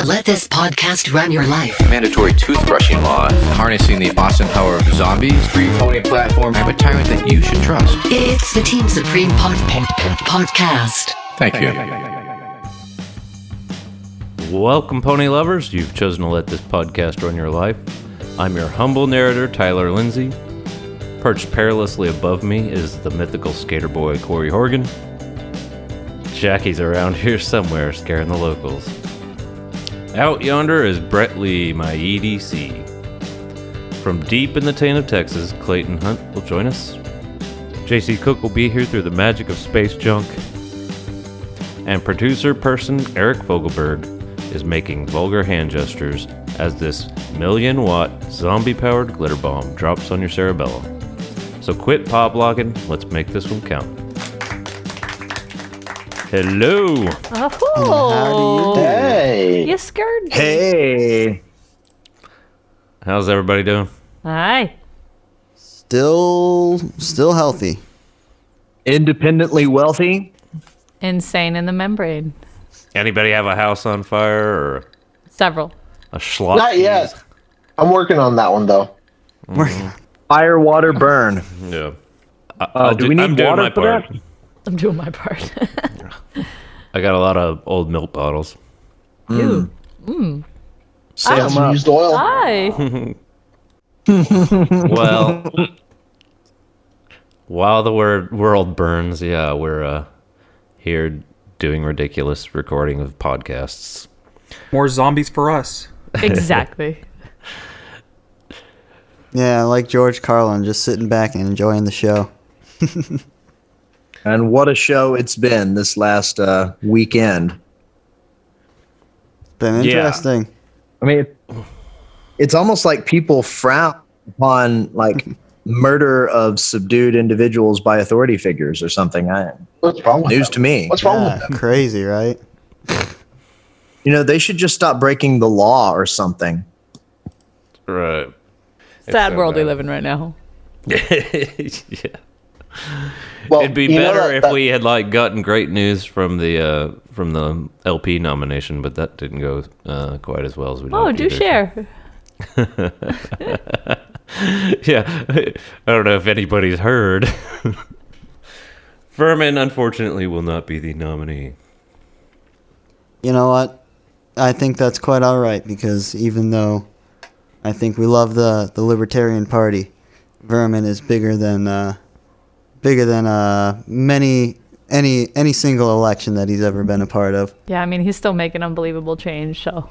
let this podcast run your life. Mandatory toothbrushing laws, harnessing the awesome power of zombies, free pony platform, I'm a tyrant that you should trust. It's the Team Supreme podcast. Thank you. Welcome, pony lovers. You've chosen to let this podcast run your life. I'm your humble narrator, Tyler Lindsay. Perched perilously above me is the mythical skater boy, Corey Horgan. Jackie's around here somewhere, scaring the locals. Out yonder is Brett Lee, my EDC. From deep in the Taint of Texas, Clayton Hunt will join us. JC Cook will be here through the magic of space junk. And producer person Eric Fogelberg is making vulgar hand gestures as this 1,000,000-watt zombie-powered glitter bomb drops on your cerebellum. So quit pop-locking, let's make this one count. Hello! Oh, Hey! you scared me. Hey! How's everybody doing? Hi. Still healthy. Independently wealthy? Insane in the membrane. Anybody have a house on fire or Several. a schlock? Not yet. I'm working on that one though. Fire, water, burn. Yeah. Do we need I'm doing water my for part. that? I'm doing my part. I got a lot of old milk bottles. Ew. Save them Some up. used oil. Hi. Well, while the world burns, yeah, we're here doing ridiculous recording of podcasts. More zombies for us. Exactly. Yeah, like George Carlin, just sitting back and enjoying the show. And what a show it's been this last weekend. Been interesting. I mean, it's almost like people frown upon like murder of subdued individuals by authority figures or something. What's wrong with News them? to me. What's wrong with Yeah, them? crazy, right? You know, they should just stop breaking the law or something. Right. Sad so world we bad. live in right now. Yeah. Well, It'd be you know better if that- we had like gotten great news from the LP nomination, but that didn't go quite as well as we. Oh, do either. share. Yeah, I don't know if anybody's heard. Vermin, unfortunately, will not be the nominee. You know what? I think that's quite all right, because even though I think we love the Libertarian Party, Vermin is bigger than any single election that he's ever been a part of. Yeah, I mean, he's still making unbelievable change, so.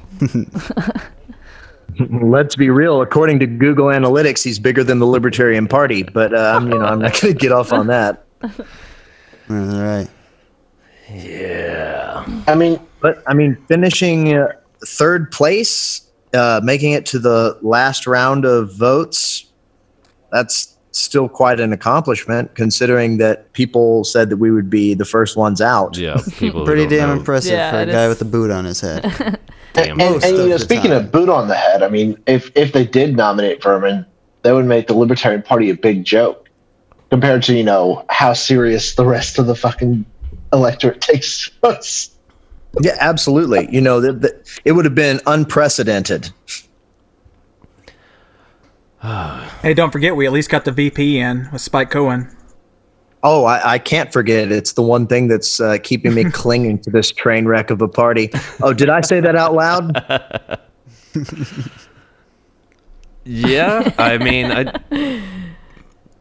Let's be real. According to Google Analytics, he's bigger than the Libertarian Party. But I'm not going to get off on that. All right. Yeah. But finishing third place, making it to the last round of votes, that's still quite an accomplishment, considering that people said that we would be the first ones out. Yeah, people. who Pretty don't damn know. impressive Yeah, for a it guy is. with a boot on his head. Damn. And Most of the speaking time. of boot on the head, I mean, if they did nominate Vermin, that would make the Libertarian Party a big joke compared to how serious the rest of the fucking electorate takes us. Yeah, absolutely. It would have been unprecedented. Hey, don't forget, we at least got the VP in with Spike Cohen. Oh, I can't forget. It's the one thing that's keeping me clinging to this train wreck of a party. Oh, did I say that out loud? Yeah, I mean,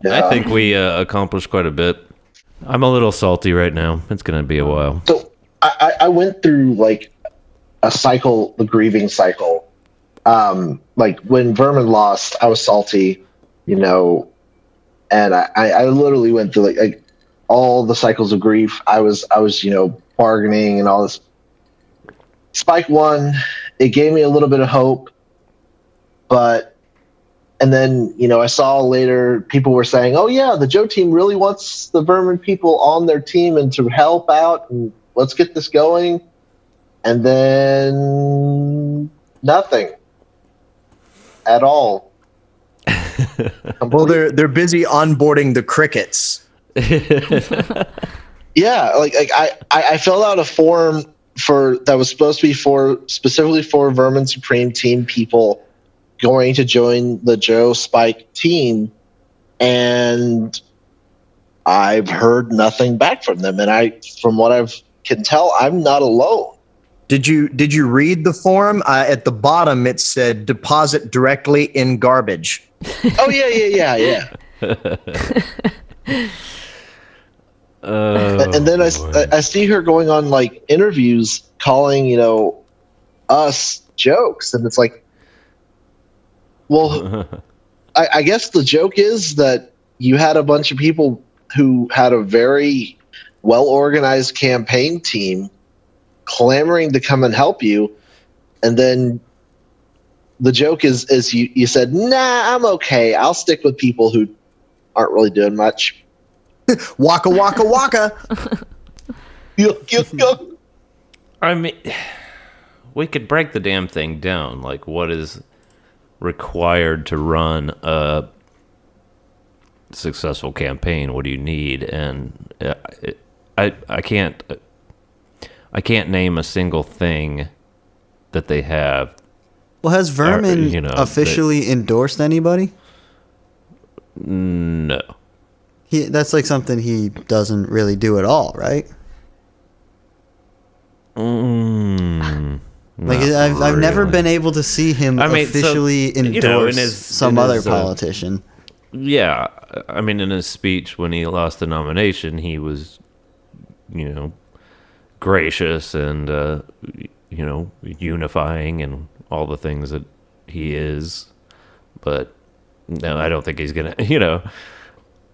I think we accomplished quite a bit. I'm a little salty right now. It's gonna be a while. So I went through like a cycle, the grieving cycle. Like when Vermin lost, I was salty, and I literally went through like all the cycles of grief. I was bargaining and all this. Spike won. It gave me a little bit of hope, and then I saw later people were saying, "Oh yeah, the Joe team really wants the Vermin people on their team and to help out, and let's get this going." And then nothing at all. Well, they're busy onboarding the crickets. Yeah, like I filled out a form that was supposed to be specifically for Vermin Supreme team people going to join the Joe Spike team, and I've heard nothing back from them. And from what I can tell, I'm not alone. Did you read the forum? At the bottom, it said deposit directly in garbage. Oh yeah. And then I see her going on like interviews, calling us jokes, and it's like, well, I guess the joke is that you had a bunch of people who had a very well organized campaign team clamoring to come and help you, and then the joke is you said, nah, I'm okay, I'll stick with people who aren't really doing much. Waka waka waka. I mean, we could break the damn thing down. Like, what is required to run a successful campaign? What do you need? And I can't name a single thing that they have. Well, has Vermin officially endorsed anybody? No. That's like something he doesn't really do at all, right? Like I've never been able to see him officially endorse some other politician. Yeah, I mean, in his speech when he lost the nomination, he was, gracious and unifying and all the things that he is. But no, I don't think he's gonna.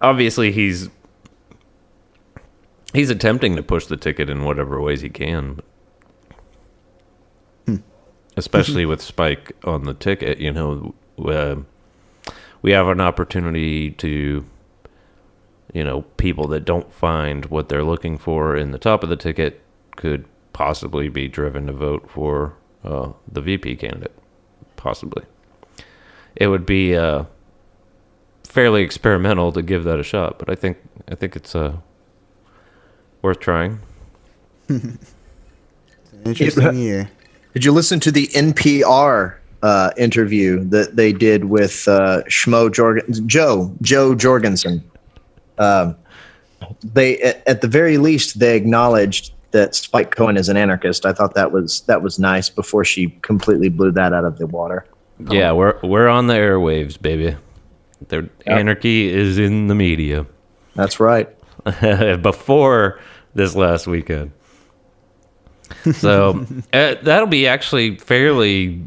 Obviously he's attempting to push the ticket in whatever ways he can. Especially with Spike on the ticket, we have an opportunity to, people that don't find what they're looking for in the top of the ticket could possibly be driven to vote for the VP candidate. Possibly. It would be fairly experimental to give that a shot, but I think it's worth trying. Interesting year. Did you listen to the NPR interview that they did with Joe Jorgensen? They, at the very least, they acknowledged that Spike Cohen is an anarchist. I thought that was nice before she completely blew that out of the water. Yeah, we're on the airwaves, baby. Anarchy is in the media. That's right. Before this last weekend. So that'll be actually fairly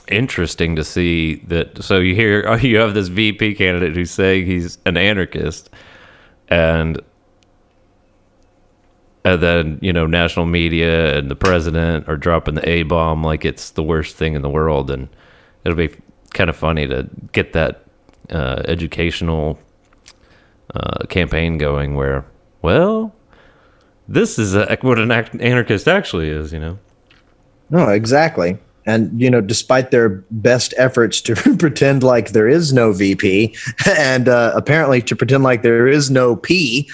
interesting to see that. So you have this VP candidate who's saying he's an anarchist, and then national media and the president are dropping the A-bomb like it's the worst thing in the world, and it'll be kind of funny to get that educational campaign going where, well, this is what an anarchist actually is, No, exactly. And, despite their best efforts to pretend like there is no VP and apparently to pretend like there is no P,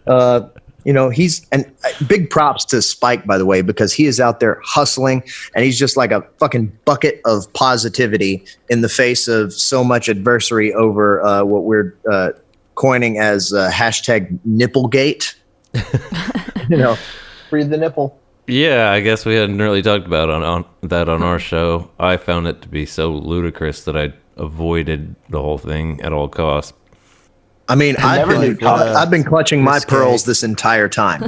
and big props to Spike, by the way, because he is out there hustling and he's just like a fucking bucket of positivity in the face of so much adversity over what we're coining as hashtag Nipplegate. Free the nipple. Yeah, I guess we hadn't really talked about on our show. I found it to be so ludicrous that I avoided the whole thing at all costs. I mean, I've been clutching my pearls this entire time.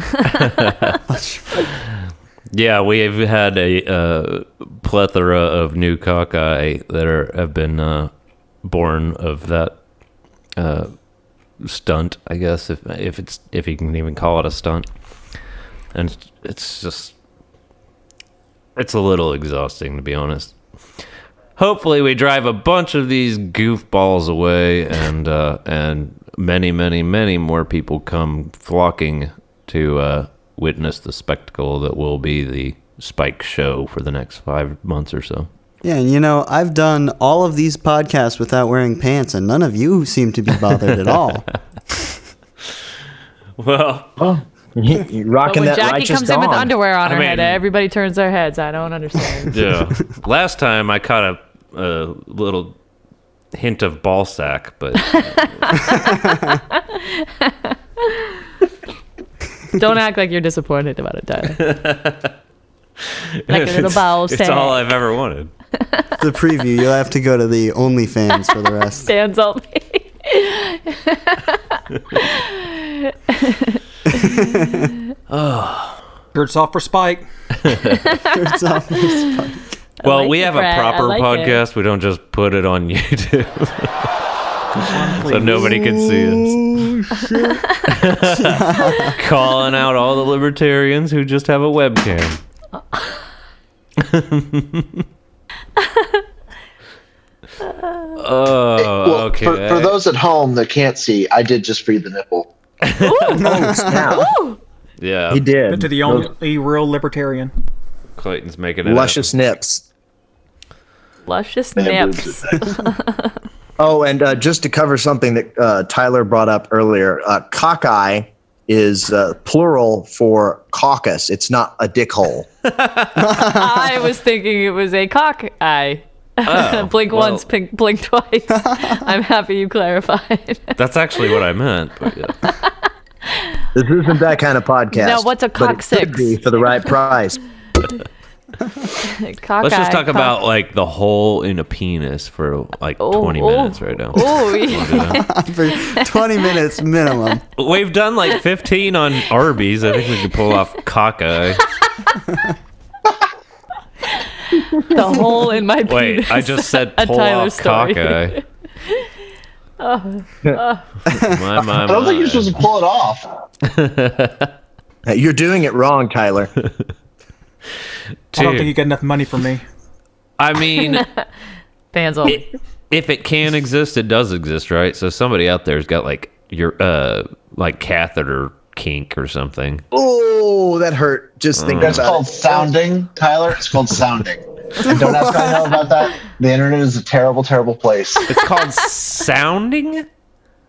Yeah, we've had a plethora of new cockeye that have been born of that stunt, I guess, if you can even call it a stunt. And it's a little exhausting, to be honest. Hopefully we drive a bunch of these goofballs away and many, many, many more people come flocking to witness the spectacle that will be the Spike show for the next 5 months or so. Yeah, and I've done all of these podcasts without wearing pants, and none of you seem to be bothered at all. Well, You're But rocking when that Jackie righteous comes in with dawn. underwear on I her head, mean- everybody turns their heads. I don't understand. Yeah. Last time I caught a little hint of ball sack, but Don't act like you're disappointed about it, Tyler. Like a little ball it's sack. all I've ever wanted. The preview. You'll have to go to the OnlyFans for the rest. Stands only. Shirts off for Spike. It's off the spot. Well, like we it, have Brett. a I proper like it. podcast. We don't just put it on YouTube. So nobody can see us. Calling out all the libertarians who just have a webcam. Oh, Well, okay. for those at home that can't see, I did just free the nipple. Oh, snap. Yeah, He did. To the only real libertarian. Clayton's making it Luscious nips. Luscious Man, nips. Oh, and just to cover something that Tyler brought up earlier, cockeye is plural for caucus. It's not a dick hole. I was thinking it was a cock eye. Oh, Blink well. once, blink twice. I'm happy you clarified. That's actually what I meant. But yeah. This isn't that kind of podcast. Now, what's a but it coccyx? could be for the right price. Cock Let's just eye, talk cock- about like the hole in a penis for like 20 minutes right now. Oh, yeah. For 20 minutes minimum. We've done like 15 on Arby's. I think we could pull off cockeye. The hole in my penis. Wait, I just said A pull Tyler off story. cockeye. My. I don't think you're supposed to pull it off. You're doing it wrong, Tyler. I don't think you Dude, get enough money from me. I mean, Fans only. if it can exist, it does exist, right? So somebody out there's got like your like catheter kink or something. Oh, that hurt. Just think That's about called it. sounding, Tyler. It's called sounding. And don't ask how I know about that. The internet is a terrible, terrible place. It's called sounding.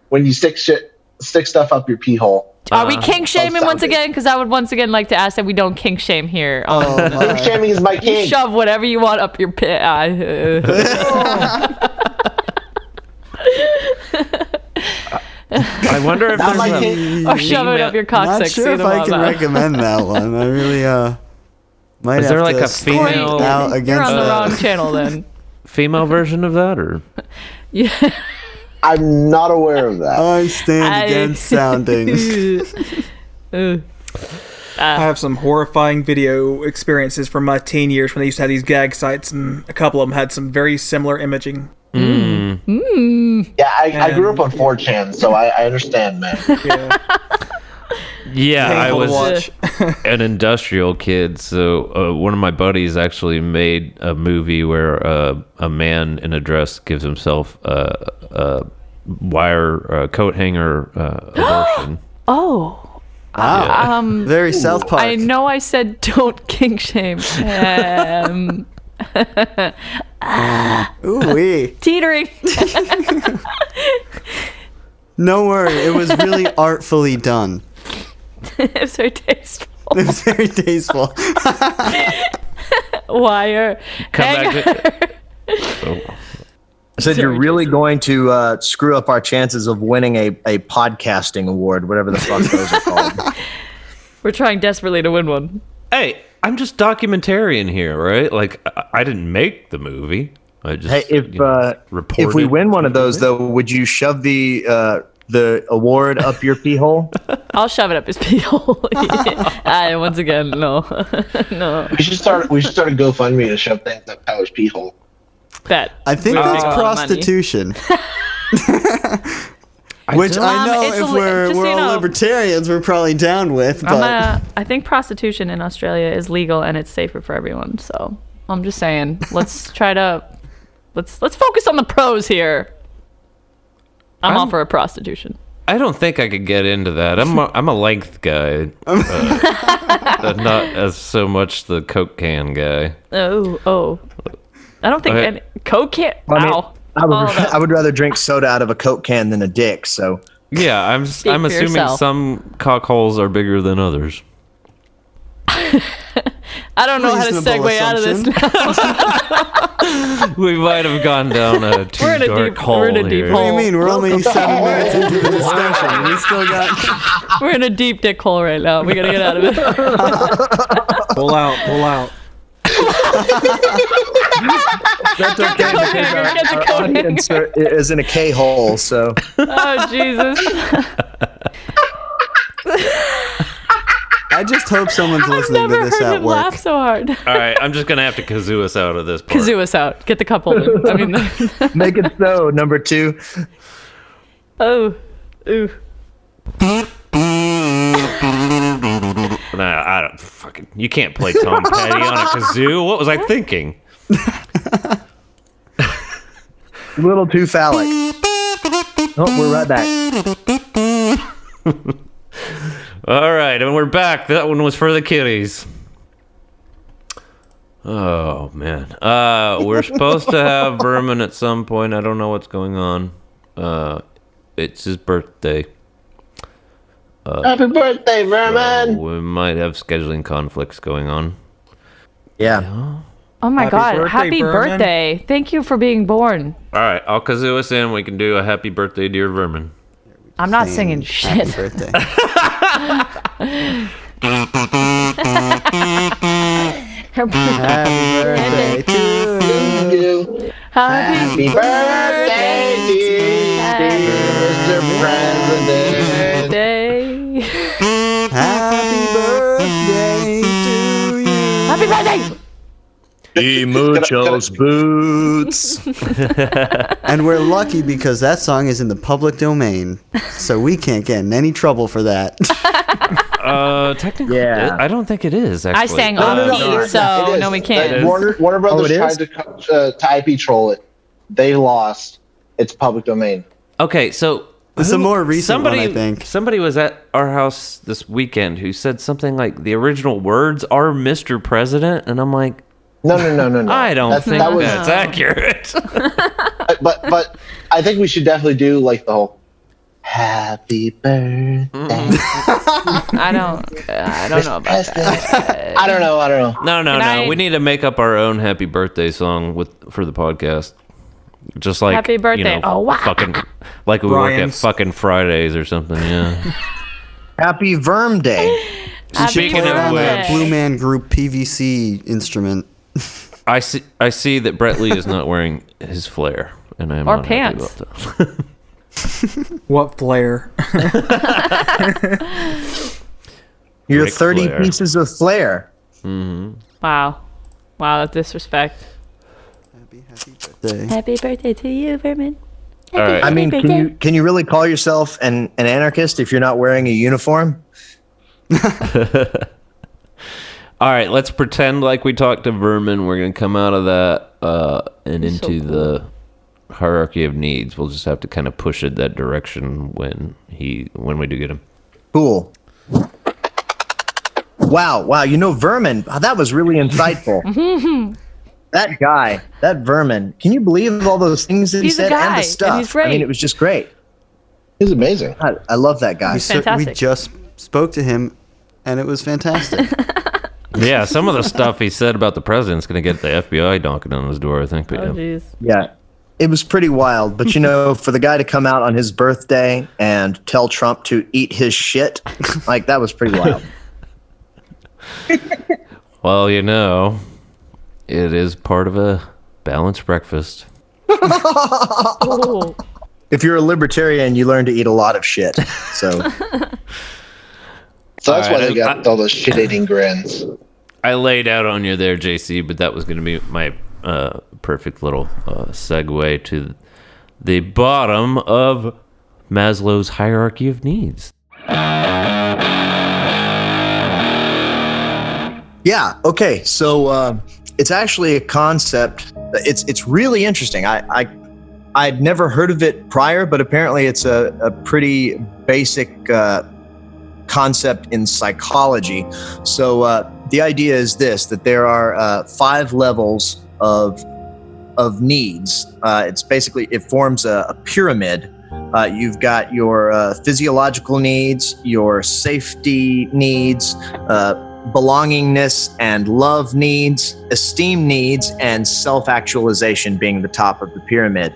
When you stick stuff up your pee hole. Are we kink shaming once sounding. again? Because I would once again like to ask that we don't kink shame here. Oh, Kink my. shaming is my You king. shove whatever you want up your pit. I wonder if Not my there's a, king. Or shove it up your Not coccyx. sure if I can recommend that one. I really might Is have there like to a speak female- out You're against on the that. wrong channel then. female version of that, or Yeah. I'm not aware of that. I stand against sounding. I have some horrifying video experiences from my teen years when they used to have these gag sites, and a couple of them had some very similar imaging. Yeah, I grew up on 4chan, so I understand, man. yeah, I Painful to was watch. an industrial kid, so one of my buddies actually made a movie where a man in a dress gives himself a wire coat hanger abortion. Oh. Very South Park. I know I said don't kink shame. Ooh wee. Teetering. No worry, it was really artfully done. It's very tasteful. It was very tasteful. Wire. Come hanger. back to, oh. I said you're really going to screw up our chances of winning a podcasting award, whatever the fuck those are called. We're trying desperately to win one. Hey, I'm just documentarian here, right? Like I didn't make the movie. I just Hey, if reported. we win one of those, though, would you shove the award up your pee hole? I'll shove it up his pee hole. Once again, no. No. We should start a GoFundMe to shove things up Tyler's pee hole. Bet. I think We would that's make a lot of money. prostitution. Which I know it's if a- we're just so you all know. libertarians, we're probably down with. But I think prostitution in Australia is legal and it's safer for everyone. So I'm just saying, let's focus on the pros here. I'm all for a prostitution. I don't think I could get into that. I'm a length guy, not as so much the Coke can guy. Oh. I don't think Okay. any Coke can't. I mean, Ow. I would, Oh, no. I would rather drink soda out of a Coke can than a dick. So Yeah, I'm for assuming yourself. some cockholes are bigger than others. I don't know how to Reasonable segue out of this assumption. now. We might have gone down a too We're in a dark deep- hole we're in a deep here. What do you hole. mean? We're only 7 minutes into the discussion. We still got. We're in a deep dick hole right now. We gotta get out of it. Pull out. That's okay coat because hanger, get the our coat audience is in a K-hole, so Oh Jesus! I just hope someone's I've listening never to this heard at him work. laugh so hard. All right, I'm just gonna have to kazoo us out of this part. Kazoo us out. Get the cup holder. I mean, make it so. Number 2. oh, ooh. Nah, I don't fucking. You can't play Tom Petty on a kazoo. What was I thinking? A little too phallic. Oh, we're right back. All right, and we're back. That one was for the kiddies. Oh man, we're supposed to have Vermin at some point. I don't know what's going on. It's his birthday. Happy birthday, Vermin! We might have scheduling conflicts going on. Yeah. Oh my Happy God! birthday, Happy Vermin. birthday! Thank you for being born. All right, I'll kazoo us in. We can do a happy birthday, dear Vermin. I'm not singing Happy shit. birthday. Happy birthday to you. Happy birthday, dear Mr. President! Birthday. Happy birthday to you. Happy birthday! He muchos boots. And we're lucky because that song is in the public domain, so we can't get in any trouble for that. Technically, Yeah. I don't think it is. Actually, I sang No, off no, no, key, it is. so It is. no, we can't. Warner Oh, Brothers it tried is? to IP troll it. They lost. It's public domain. Okay, so It's a more recent one, somebody, I think. Somebody was at our house this weekend who said something like the original words are Mr. President, and I'm like, No. I don't think that was- that's accurate. But I think we should definitely do like the whole Happy Birthday. I don't know about that. I don't know. No. I- We need to make up our own happy birthday song for the podcast. Just like Happy birthday. You know, Oh, wow. Fucking like we work at Brian's. fucking Fridays or something. Yeah. Happy Verm Day. Happy Speaking of On a birthday. Blue Man Group PVC instrument. I see that Brett Lee is not wearing his flare, and I am Or not happy pants. about that. What flair? Your Ric 30 Flair. pieces of flair. Wow, that disrespect. Happy birthday. Happy birthday to you, Vermin. All right. I mean, can you really call yourself an anarchist if you're not wearing a uniform? All right, let's pretend like we talked to Vermin. We're going to come out of that and He's so into cool. the hierarchy of needs. We'll just have to kind of push it that direction when we do get him. Cool. Wow. You know, Vermin, that was really insightful. That guy, that Vermin, can you believe all those things that He's he a said guy, and the and stuff? he's great. I mean, it was just great. He's amazing. I love that guy. We Fantastic. just spoke to him, and it was fantastic. Yeah, some of the stuff he said about the president's going to get the FBI knocking on his door, I think. But Oh yeah. jeez. Yeah. It was pretty wild. But, you know, for the guy to come out on his birthday and tell Trump to eat his shit, like, that was pretty wild. Well, you know, it is part of a balanced breakfast. Oh, If you're a libertarian, you learn to eat a lot of shit. So, So that's All why right, they got all those shit-eating grins. I laid out on you there, JC, but that was going to be my perfect little segue to the bottom of Maslow's hierarchy of needs. yeah. Okay. So, it's actually a concept. It's really interesting. I'd never heard of it prior, but apparently it's a pretty basic concept in psychology. So the idea is this: that there are 5 levels of needs. It's basically, it forms a pyramid, You've got your physiological needs, your safety needs, belongingness and love needs, esteem needs, and self-actualization being the top of the pyramid.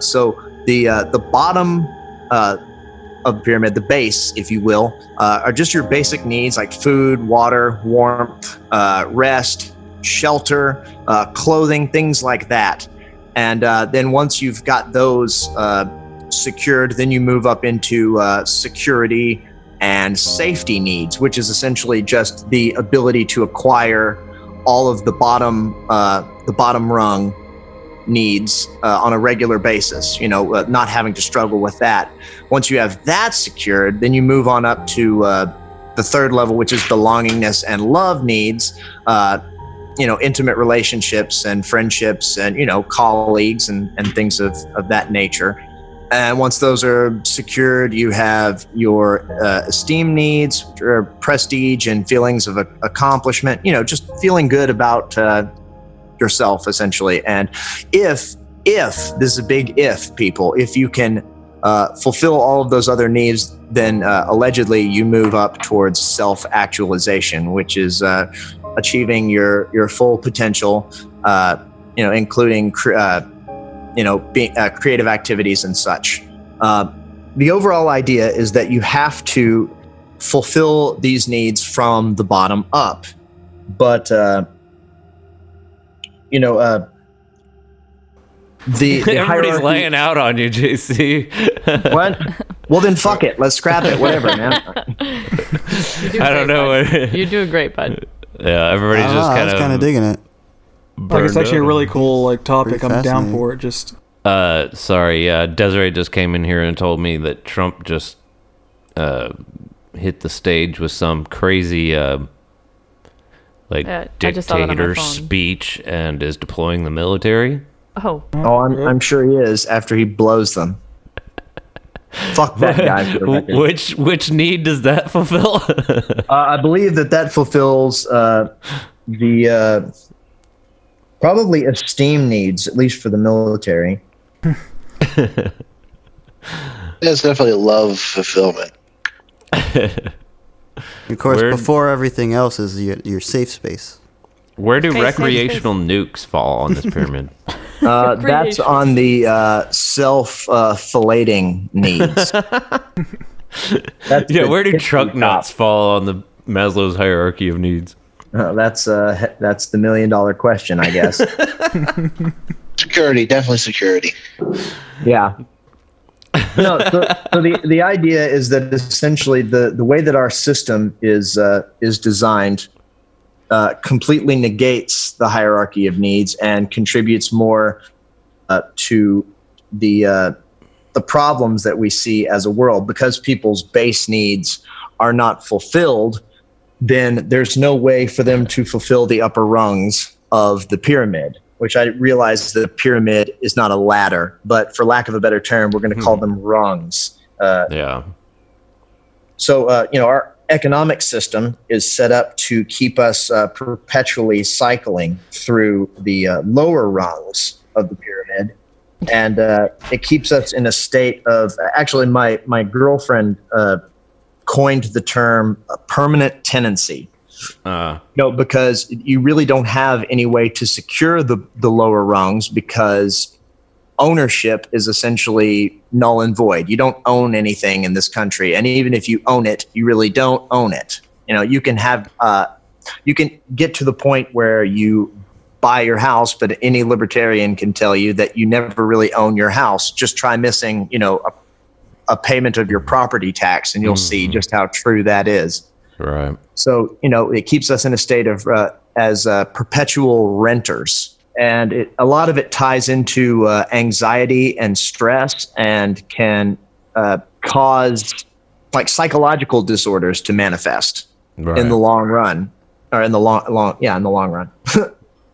So the bottom of the pyramid, the base, if you will, are just your basic needs like food, water, warmth, rest, shelter, clothing, things like that. And then once you've got those secured, then you move up into security and safety needs, which is essentially just the ability to acquire all of the bottom rung needs on a regular basis, not having to struggle with that. Once you have that secured, then you move on up to the third level, which is belongingness and love needs, intimate relationships and friendships and, colleagues and things of that nature. And once those are secured, you have your esteem needs, or prestige and feelings of accomplishment, just feeling good about yourself, essentially. And if this is a big if, people, if you can fulfill all of those other needs, then allegedly you move up towards self-actualization, which is achieving your full potential, including creative activities and such. The overall idea is that you have to fulfill these needs from the bottom up, but the Everybody's hierarchy, laying out on you, JC. what? Well, then fuck it. Let's scrap it. Whatever, man. I don't know. You're doing great, bud. Yeah, everybody's just I was kind of digging it. Like, it's actually a really cool topic. Pretty I'm down fascinating. for it. Just sorry, Desiree just came in here and told me that Trump just hit the stage with some crazy I just saw that on my dictator phone. speech and is deploying the military. Oh, I'm sure he is after he blows them. Fuck that guy. For the record. Which need does that fulfill? I believe that fulfills the probably esteem needs, at least for the military. It's definitely love fulfillment. Of course, Where- before everything else is your safe space. Where do Hey, recreational nukes fall on this pyramid? That's Recreation. on the self-filleting needs. That's Yeah, the where do tippy truck top. nuts fall on the Maslow's hierarchy of needs? That's the $1 million question, I guess. Security, definitely security. Yeah. No, so the idea is that essentially the way that our system is designed completely negates the hierarchy of needs and contributes more to the problems that we see as a world. Because people's base needs are not fulfilled, then there's no way for them to fulfill the upper rungs of the pyramid, which I realize the pyramid is not a ladder, but for lack of a better term, we're going to call them rungs. Yeah. So, our economic system is set up to keep us perpetually cycling through the lower rungs of the pyramid. And it keeps us in a state of, actually, my girlfriend coined the term permanent tenancy. Because you really don't have any way to secure the lower rungs, because ownership is essentially null and void. You don't own anything in this country, and even if you own it, you really don't own it. You can have you can get to the point where you buy your house, but any libertarian can tell you that you never really own your house. Just try missing a payment of your property tax, and you'll see just how true that is. Right. So, it keeps us in a state of as perpetual renters. And a lot of it ties into anxiety and stress, and can cause like psychological disorders to manifest in the long run, or in the long run.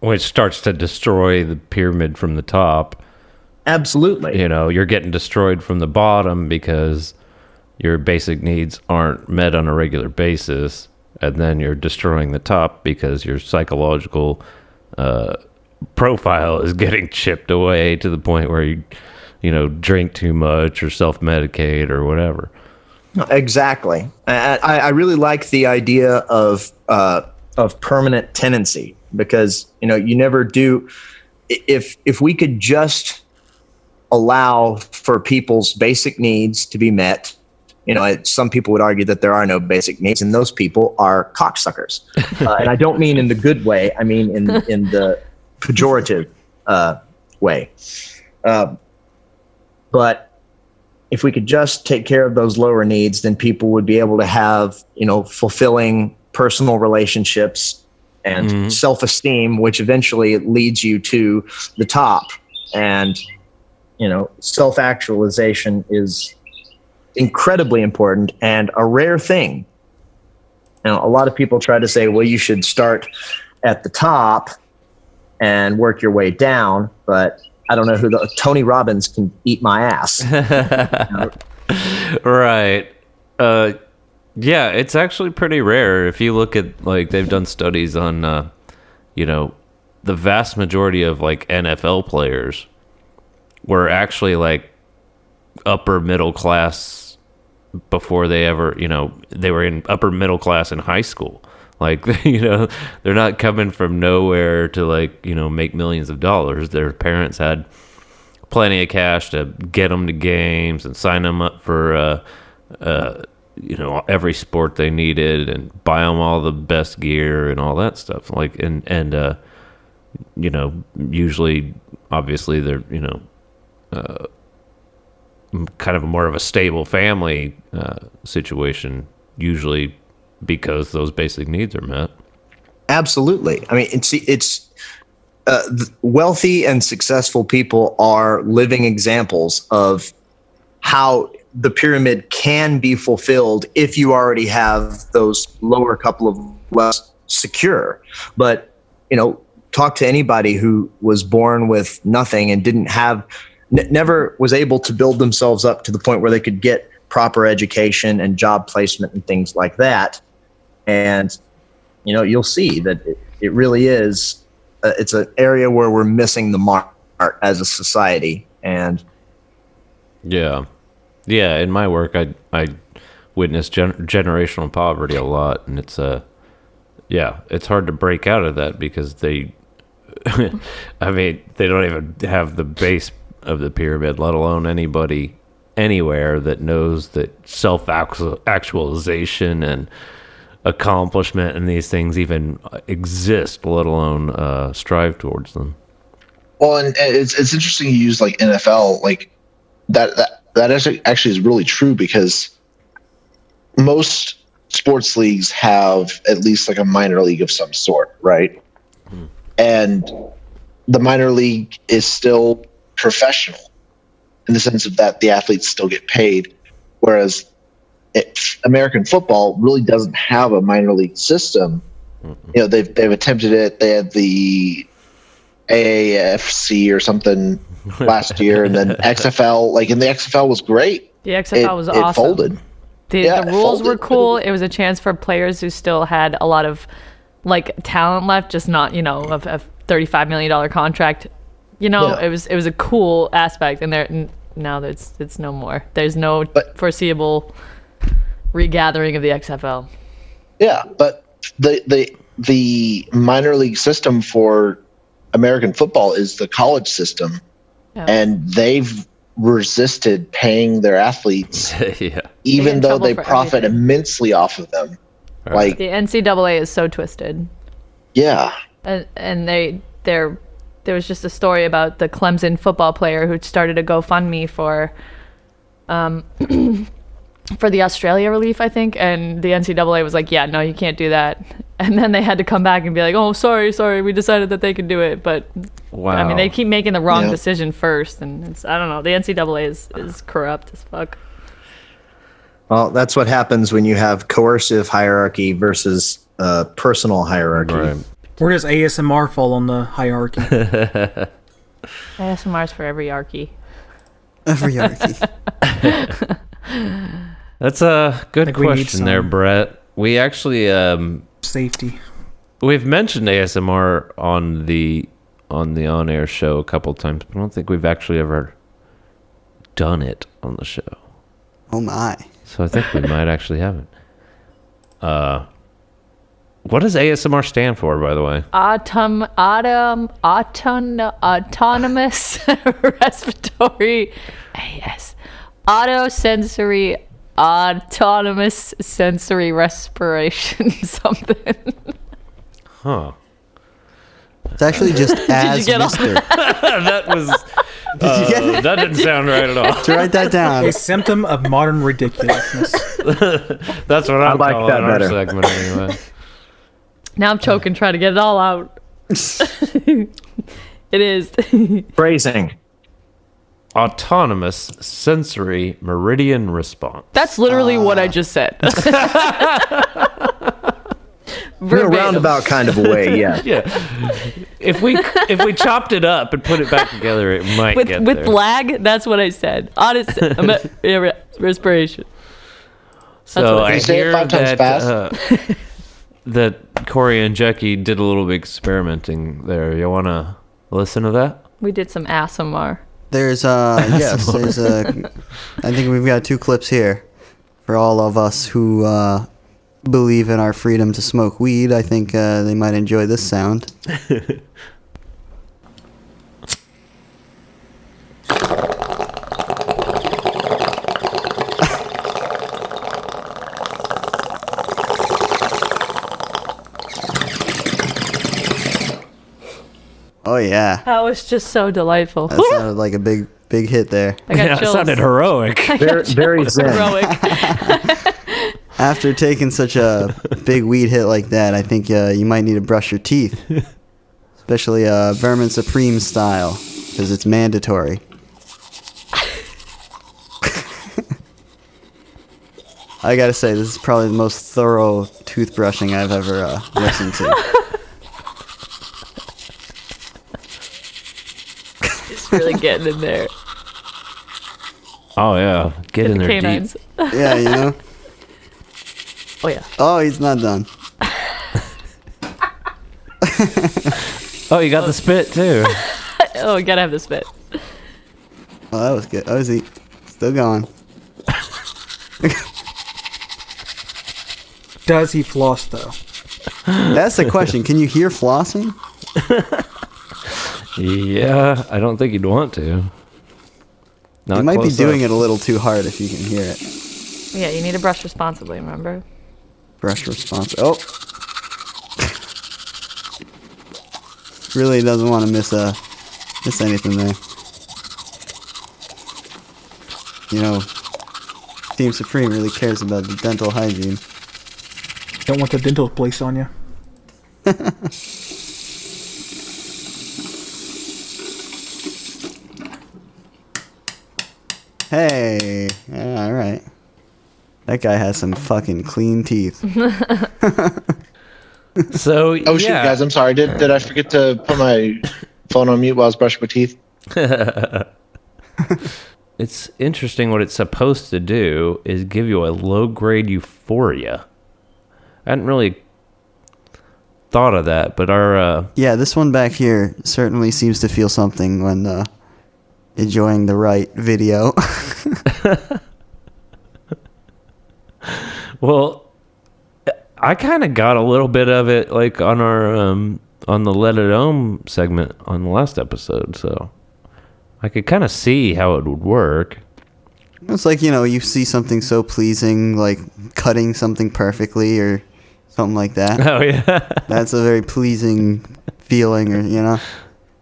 Which starts to destroy the pyramid from the top. Absolutely. You're getting destroyed from the bottom because your basic needs aren't met on a regular basis, and then you're destroying the top because your psychological profile is getting chipped away to the point where drink too much or self-medicate or whatever. Exactly. I really like the idea of permanent tenancy, because you never do. If we could just allow for people's basic needs to be met, some people would argue that there are no basic needs, and those people are cocksuckers. And I don't mean in the good way. I mean in the pejorative way. But if we could just take care of those lower needs, then people would be able to have, fulfilling personal relationships and self-esteem, which eventually leads you to the top. And, self-actualization is incredibly important and a rare thing. A lot of people try to say, well, you should start at the top and work your way down, but I don't know Tony Robbins can eat my ass. Right. Yeah, it's actually pretty rare. If you look at, they've done studies on, the vast majority of, NFL players were actually, upper middle class before they ever, they were in upper middle class in high school. They're not coming from nowhere to make millions of dollars. Their parents had plenty of cash to get them to games and sign them up for, every sport they needed and buy them all the best gear and all that stuff. Usually, obviously, they're, kind of more of a stable family situation, usually because those basic needs are met. Absolutely. I mean, it's wealthy and successful people are living examples of how the pyramid can be fulfilled if you already have those lower couple of less secure. But, talk to anybody who was born with nothing and didn't have, never was able to build themselves up to the point where they could get proper education and job placement and things like that. And, you'll see that it really is, it's an area where we're missing the mark as a society. And yeah, in my work, I witnessed generational poverty a lot, and it's it's hard to break out of that because they, I mean, they don't even have the base of the pyramid, let alone anybody anywhere that knows that self-actualization and accomplishment and these things even exist, let alone strive towards them. Well, and it's interesting you use NFL, that actually is really true, because most sports leagues have at least a minor league of some sort, right? And the minor league is still professional in the sense of that the athletes still get paid, whereas American football really doesn't have a minor league system. They've attempted it. They had the AAFC or something last year, and then XFL. And the XFL was great. The XFL was awesome. It folded. The rules were cool. It was a chance for players who still had a lot of talent left, just not a $35 million contract. It was a cool aspect, and now it's no more. There's no foreseeable regathering of the XFL. Yeah, but the minor league system for American football is the college system, and they've resisted paying their athletes, even though they profit immensely off of them. The NCAA is so twisted. Yeah, and there was just a story about the Clemson football player who started a GoFundMe for the Australia relief, I think, and the NCAA was like, yeah, no, you can't do that. And then they had to come back and be like, oh, sorry, we decided that they could do it. But, wow. I mean, they keep making the wrong decision first, and I don't know, the NCAA is corrupt as fuck. Well, that's what happens when you have coercive hierarchy versus personal hierarchy. Right. Where does ASMR fall on the hierarchy? ASMR's for every archy. Every archy. That's a good question there, Brett. We actually safety. We've mentioned ASMR on the on-air show a couple times, but I don't think we've actually ever done it on the show. Oh my. So I think we might actually have it. What does ASMR stand for, by the way? Autonomous respiratory autosensory autonomous sensory respiration something. Huh. It's actually just as get all Mister. That was... Did you get it? that didn't sound right at all. To write that down. A symptom of modern ridiculousness. That's what I'm like calling that our better. segment anyway. Now I'm choking trying to get it all out. It is. Phrasing. Autonomous sensory meridian response. That's literally what I just said. In a Verbatim. roundabout kind of a way, yeah. Yeah. If we chopped it up and put it back together, it might get with there. lag, that's what I said. Honest respiration. So what I I Can you say it hear 5 times that fast? that Corey and Jackie did a little bit experimenting there. You want to listen to that? We did some ASMR. There's yes, there's I think we've got 2 clips here for all of us who believe in our freedom to smoke weed. I think they might enjoy this sound. Oh yeah, That was just so delightful. that sounded like a big hit there. I got Yeah, it chills. sounded heroic. Very zen. Heroic. After taking such a big weed hit like that, I think you might need to brush your teeth, especially Vermin Supreme style, because it's mandatory. I gotta say, this is probably the most thorough toothbrushing I've ever listened to. It's really getting in there. Oh yeah, get in The there canines. deep. Yeah, you know? Oh yeah. Oh, he's not done. Oh, you got the spit too. Oh, we gotta have the spit. Oh, that was good. Oh, is he still going? Does he floss though? That's the question. Can you hear flossing? Yeah, I don't think you'd want to. Not You might be close doing up. it a little too hard if you can hear it. Yeah, you need to brush responsibly, remember? Brush response. Oh. Really doesn't want to miss anything there. You know, Team Supreme really cares about the dental hygiene. Don't want the dental place on you. Hey, yeah, all right. That guy has some fucking clean teeth. So Oh shoot, yeah. guys! I'm sorry. Did I forget to put my phone on mute while I was brushing my teeth? It's interesting what it's supposed to do is give you a low grade euphoria. I hadn't really thought of that, but our Yeah, this one back here certainly seems to feel something when enjoying the right video. well, I kind of got a little bit of it like on our on the Let It Ohm segment on the last episode, so I could kind of see how it would work. It's like, you know, you see something so pleasing, like cutting something perfectly or something like that. Oh yeah. That's a very pleasing feeling, or, you know?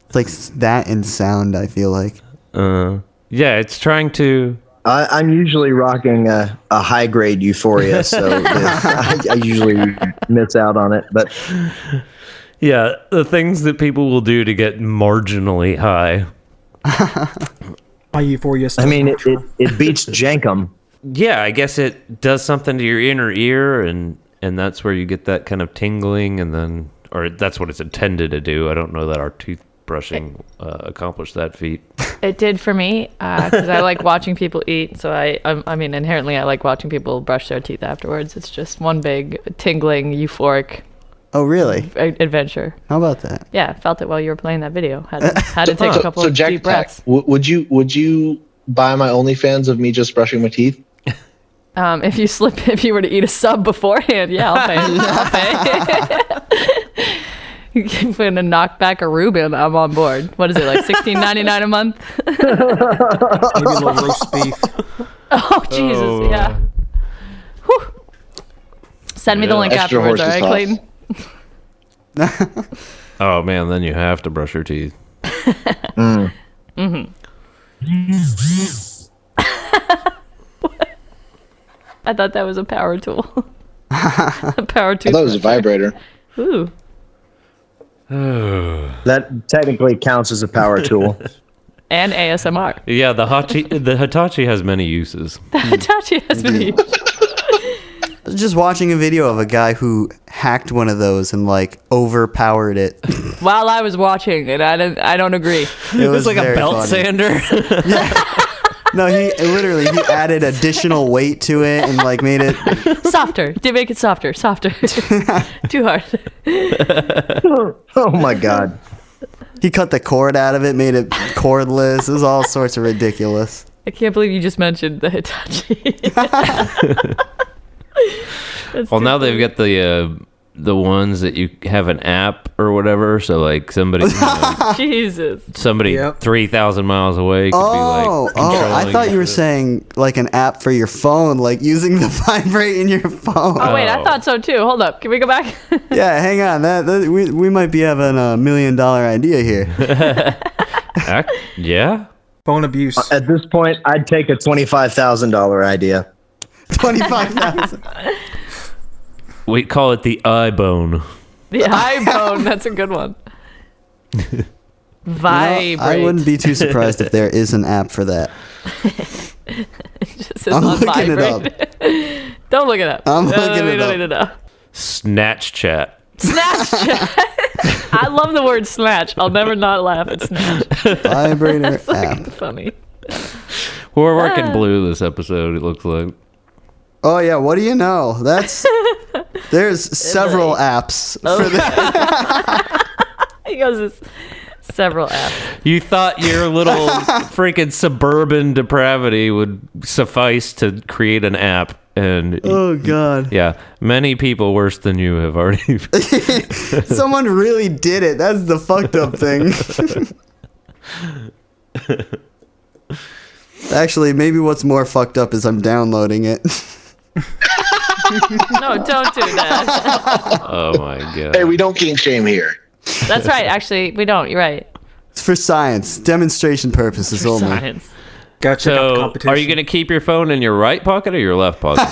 It's like that in sound, I feel like. Yeah, it's trying to. I'm usually rocking a high grade euphoria, so I usually miss out on it. But Yeah, the things that people will do to get marginally high. My euphoria. I mean, it beats Jankum. Yeah, I guess it does something to your inner ear, and that's where you get that kind of tingling, and then, or that's what it's intended to do. I don't know that our toothbrushing accomplished that feat. It did for me because I like watching people eat. So I mean, inherently, I like watching people brush their teeth afterwards. It's just one big tingling, euphoric Oh, really? adventure. How about that? Yeah, felt it while you were playing that video. Had to take a couple of Jack, deep breaths. would you buy my OnlyFans of me just brushing my teeth? If you were to eat a sub beforehand, yeah, I'll pay. I'll pay. If we're gonna knock back a Reuben, I'm on board. What is it, like $16.99 a month? Maybe a little roast beef. Oh Jesus, yeah. Whew. Send me the link Extra afterwards, all horse's right, sauce. Clayton? Oh man, then you have to brush your teeth. I thought that was a power tool. A power I tool. thought it was a vibrator. Ooh. That technically counts as a power tool. And ASMR. Yeah, the Hitachi has many uses. The Hitachi has many uses. I was just watching a video of a guy who hacked one of those and like overpowered it. While I was watching, and I don't agree. It was like a very belt funny. sander. No, he added additional weight to it and like made it. Softer. Did make it softer. Too hard. Oh my god. He cut the cord out of it, made it cordless. It was all sorts of ridiculous. I can't believe you just mentioned the Hitachi. Well, now they've got the ones that you have an app or whatever. So like somebody, Jesus. Yep. 3,000 miles away could be like. I thought you were saying like an app for your phone, like using the vibrate in your phone. Oh wait, I thought so too. Hold up. Can we go back? Yeah, hang on. We might be having $1 million idea here. Yeah. Phone abuse. At this point, I'd take a $25,000 idea. 25,000. We call it the iBone. The iPhone. That's a good one. Vibrate. I wouldn't be too surprised if there is an app for that. It just says I'm on looking it vibrate. Don't look it up. I'm looking we it don't up. need to know. Snatch chat. Snatch chat. I love the word snatch. I'll never not laugh at snatch. Vibrator It's like app. funny. We're working blue this episode, it looks like. Oh yeah, what do you know? There's several apps for that. He goes, it's several apps. You thought your little freaking suburban depravity would suffice to create an app, and Oh god. yeah, many people worse than you have already. Someone really did it. That's the fucked up thing. Actually, maybe what's more fucked up is I'm downloading it. No, don't do that. Oh my god. Hey, we don't kink shame here. That's right. Actually, we don't. You're right. It's for science, demotion purposes only. Science. Gotta check out the So, competition. are you going to keep your phone in your right pocket or your left pocket?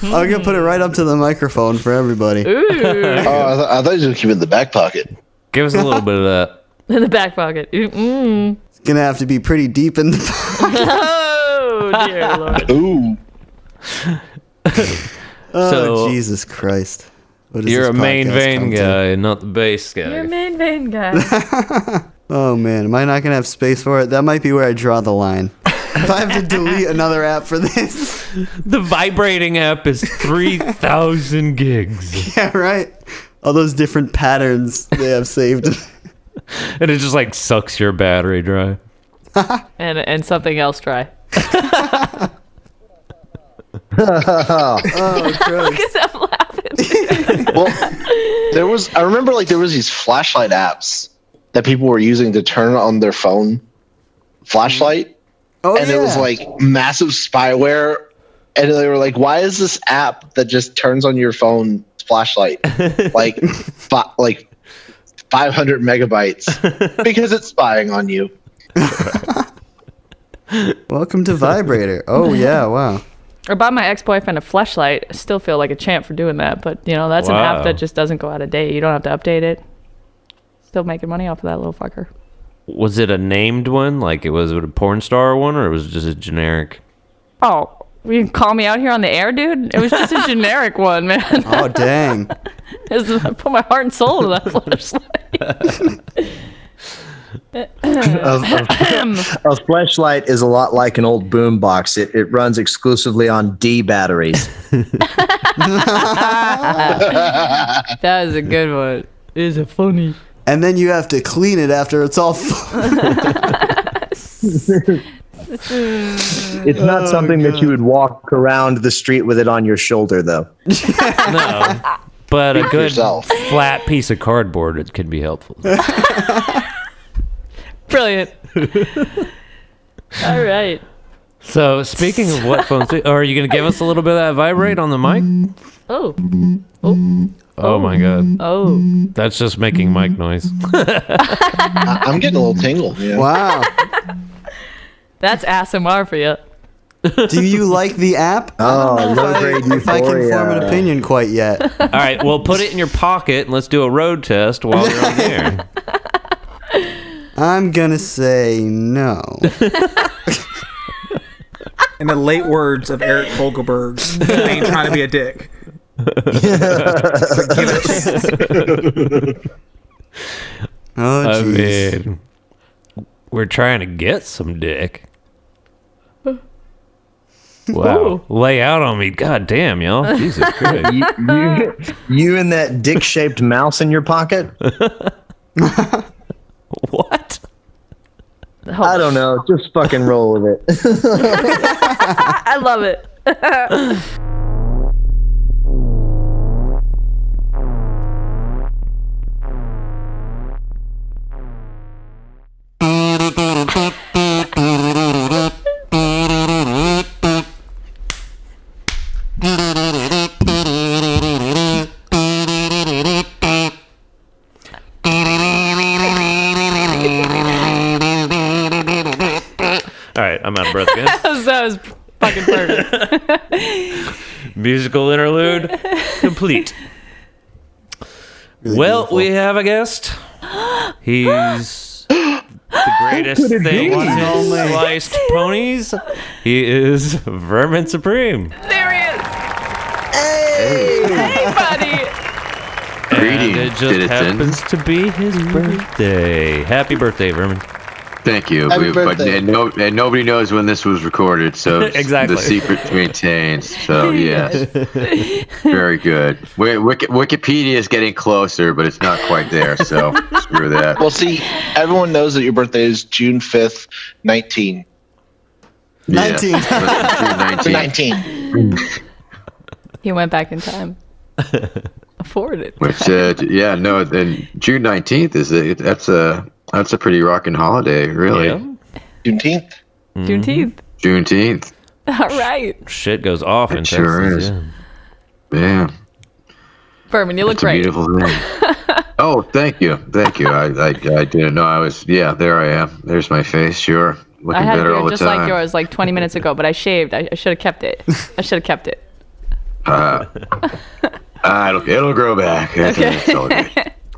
I'm gonna put it right up to the microphone for everybody. Ooh. Oh, I thought you were going to keep it in the back pocket. Give us a little bit of that. In the back pocket. Mm-mm. It's gonna have to be pretty deep in the. Oh, dear Lord. Ooh. Oh So- Jesus Christ! What is You're a this main podcast vein come to? guy, not the bass guy. You're a main vein guy. Oh man, am I not gonna have space for it? That might be where I draw the line. If I have to delete another app for this, The vibrating app is 3,000 gigs. yeah, right. All those different patterns they have saved. And it just like sucks your battery dry. and something else try. Oh Christ! I'm laughing. Well, I remember like there was these flashlight apps that people were using to turn on their phone flashlight. Oh And yeah. it was like massive spyware. And they were like, why is this app that just turns on your phone flashlight like 500 megabytes? Because it's spying on you. Welcome to Vibrator. Oh yeah, wow. Or buy my ex-boyfriend a fleshlight. I still feel like a champ for doing that, but that's an Wow. app that just doesn't go out of date. You don't have to update it. Still making money off of that little fucker. Was it a named one? Like it was a porn star one, or it was just a generic? Oh, you can call me out here on the air, dude? It was just a generic one, man. Oh dang. I put my heart and soul into that fleshlight. A fleshlight is a lot like an old boom box. It runs exclusively on D batteries. That is a good one. Is it funny? And then you have to clean it after it's all. It's not something that you would walk around the street with it on your shoulder, though. No, but a good yourself. flat piece of cardboard it can be helpful. Brilliant. All right. So, speaking of what phones, are you going to give us a little bit of that vibrate on the mic? Oh. Oh my god. Oh. That's just making mic noise. I'm getting a little tingle. Yeah. Wow. That's ASMR for you. Do you like the app? Oh, low-grade If I can form an euphoria. opinion quite yet. All right, well, put it in your pocket and let's do a road test while you're on the air. I'm gonna say no. In the late words of Eric Fogelberg, I ain't trying to be a dick. But give it a chance. Oh, I jeez. mean, we're trying to get some dick. Wow. Ooh. Lay out on me. God damn, y'all. Jesus Christ. You and that dick-shaped mouse in your pocket? What? I don't know. Just fucking roll with it. I love it. All right, I'm out of breath again. That was fucking perfect. Musical interlude complete. Really Well, beautiful. we have a guest. He's the greatest thing since sliced ponies. He is Vermin Supreme. There he is. Hey, buddy. And it just happens to be his birthday. Happy birthday, Vermin. Thank you. Happy birthday. And nobody knows when this was recorded, so Exactly. the secret maintains. So yes, very good. Wikipedia is getting closer, but it's not quite there. So screw that. Well, see, everyone knows that your birthday is June 5th, 19. 19. Yeah. 19. 19. He went back in time. Afford it. Which yeah, no, then June 19th that's a pretty rockin' holiday, really. Yeah. Juneteenth. Juneteenth. Juneteenth. All right. Shit goes off in It sure Texas. is. Yeah. Yeah. Berman, you look It's a great. beautiful thing. Oh, thank you. I didn't know I was. Yeah, there I am. There's my face. Sure, looking I had a better all beard the just time. like yours like 20 minutes ago, but I shaved. I should have kept it. It'll grow back. It's all good.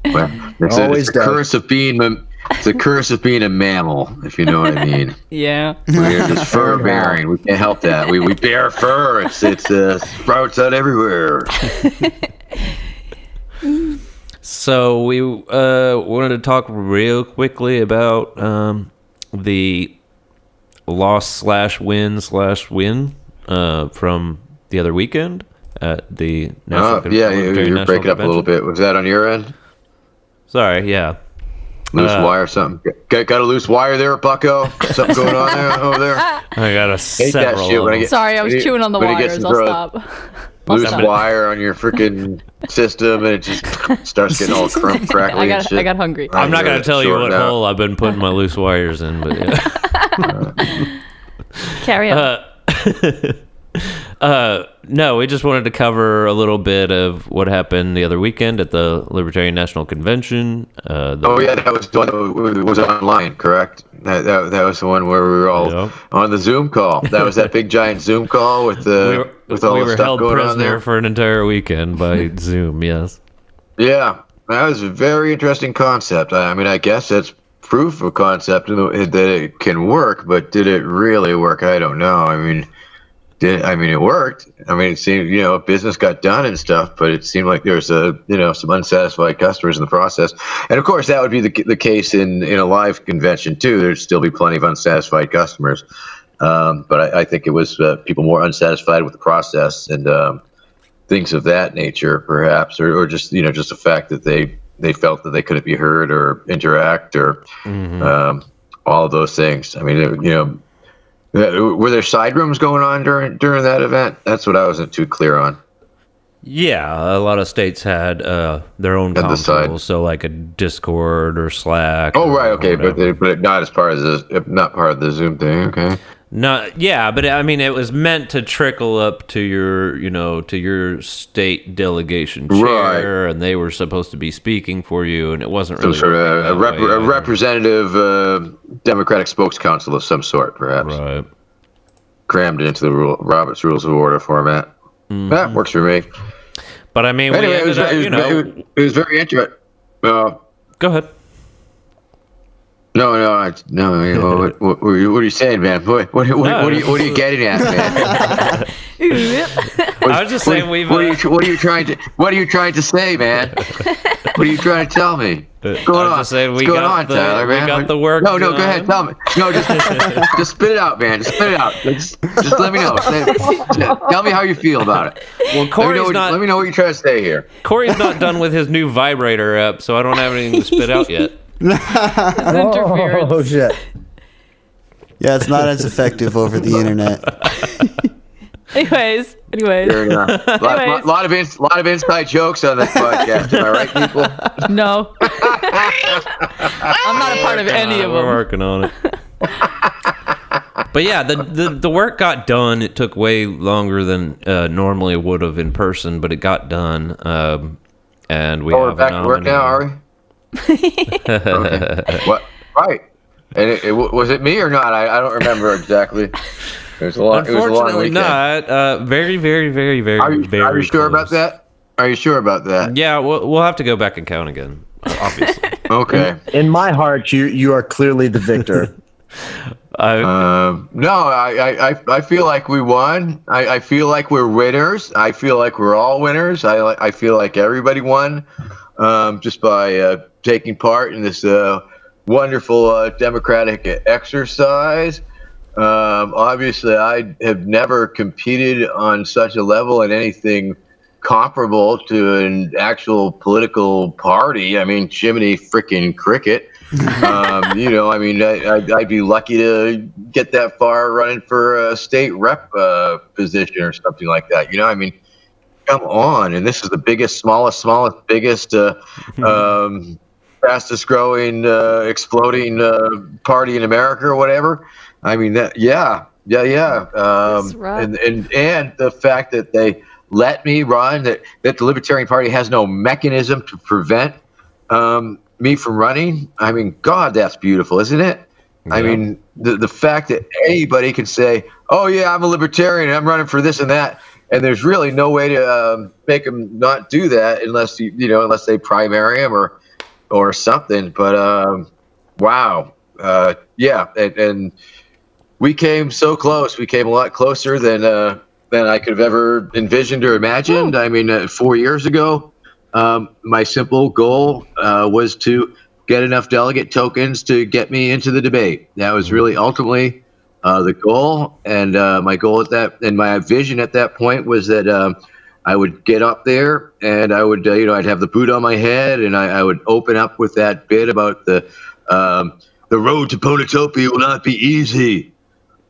Well, it's Always a does. curse of being it's a curse of being a mammal, if you know what I mean. Yeah. We're just fur bearing. We can't help that. We bear fur. It's sprouts out everywhere. So we wanted to talk real quickly about the loss/win from the other weekend at the National Yeah, Libertarian you're National breaking up a little Convention. bit. Was that on your end? Sorry, yeah. Loose wire or something? Got a loose wire there, Bucko? Something going on there over there? I got a Hate that several shit of when I them. get Sorry, I was chewing on the when it gets wires. to I'll throw stop. I'll loose stop. wire on your freaking system, and it just starts getting all crackly and shit. I got hungry. I'm not going to tell you Short what it out. hole I've been putting my loose wires in, but yeah. Carry on. No, we just wanted to cover a little bit of what happened the other weekend at the Libertarian National Convention. Oh yeah, that was the one that was online, correct? That was the one where we were all Yep. on the Zoom call. That was that big giant Zoom call with with all we the were stuff held going on prisoner there. for an entire weekend by Zoom, yes. Yeah, that was a very interesting concept. I mean, I guess that's proof of concept that it can work, but did it really work? I don't know. I mean, it worked. I mean, it seemed, business got done and stuff, but it seemed like there was some unsatisfied customers in the process. And of course, that would be the case in a live convention too. There'd still be plenty of unsatisfied customers. But I think it was people more unsatisfied with the process and things of that nature, perhaps, or just just the fact that they felt that they couldn't be heard or interact or all of those things. I mean, were there side rooms going on during that event? That's what I wasn't too clear on. Yeah, a lot of states had their own At the side. consoles, so like a Discord or Slack. Oh, or right, okay, whatever. but not as part of not part of the Zoom thing. Okay. No, yeah, but I mean, it was meant to trickle up to your state delegation chair, and they were supposed to be speaking for you, and it wasn't really Some sort of working that way a either. representative Democratic spokes council of some sort, perhaps. Right. Crammed into the Robert's Rules of Order format. That works for me. But I mean, Anyway, we ended up, it was very interesting. Go ahead. No. What are you saying, man? What are you getting at, man? I was just saying What are you trying to say, man? What are you trying to tell me? What's going on? Just saying What's going on, Tyler, man? We got the work. No, go done. ahead. Tell me. No, just spit it out, man. Just spit it out. Just let me know. Tell me how you feel about it. Well, Let me know what you're trying to say here. Corey's not done with his new vibrator app, so I don't have anything to spit out yet. Interference. Oh shit. Yeah, it's not as effective over the internet. Anyways. Fair enough. Lot of inside jokes on this podcast. Am I right, people? No. I'm not a part of any of We're them. working on it. But yeah, the work got done. It took way longer than normally it would have in person, but it got done. And we We're have back a to work now, are we? Okay. What? Right. And was it me or not? I don't remember exactly. It was a long. Unfortunately, weekend. not. Very, very, very, very, Are you very sure about close. that? Are you sure about that? Yeah, we'll have to go back and count again, obviously. Okay. In my heart, you are clearly the victor. No, I feel like we won. I feel like we're winners. I feel like we're all winners. I feel like everybody won, just by taking part in this wonderful democratic exercise. Obviously, I have never competed on such a level in anything comparable to an actual political party. I mean, Jiminy freaking cricket. I mean, I'd be lucky to get that far running for a state rep position or something like that. I mean, come on. And this is the biggest, smallest, biggest, fastest growing, exploding party in America or whatever. I mean, yeah. That's right. And the fact that they let me run, that the Libertarian Party has no mechanism to prevent me from running. I mean, God, that's beautiful, isn't it? Yeah. I mean, the fact that anybody can say, "Oh yeah, I'm a libertarian and I'm running for this and that," and there's really no way to make them not do that unless unless they primary him or something. But wow, yeah, and we came so close. We came a lot closer than I could have ever envisioned or imagined. I mean, 4 years ago, my simple goal was to get enough delegate tokens to get me into the debate. That was really ultimately the goal. And my goal and my vision at that point was that I would get up there and I would, I'd have the boot on my head and I would open up with that bit about the road to Ponotopia will not be easy.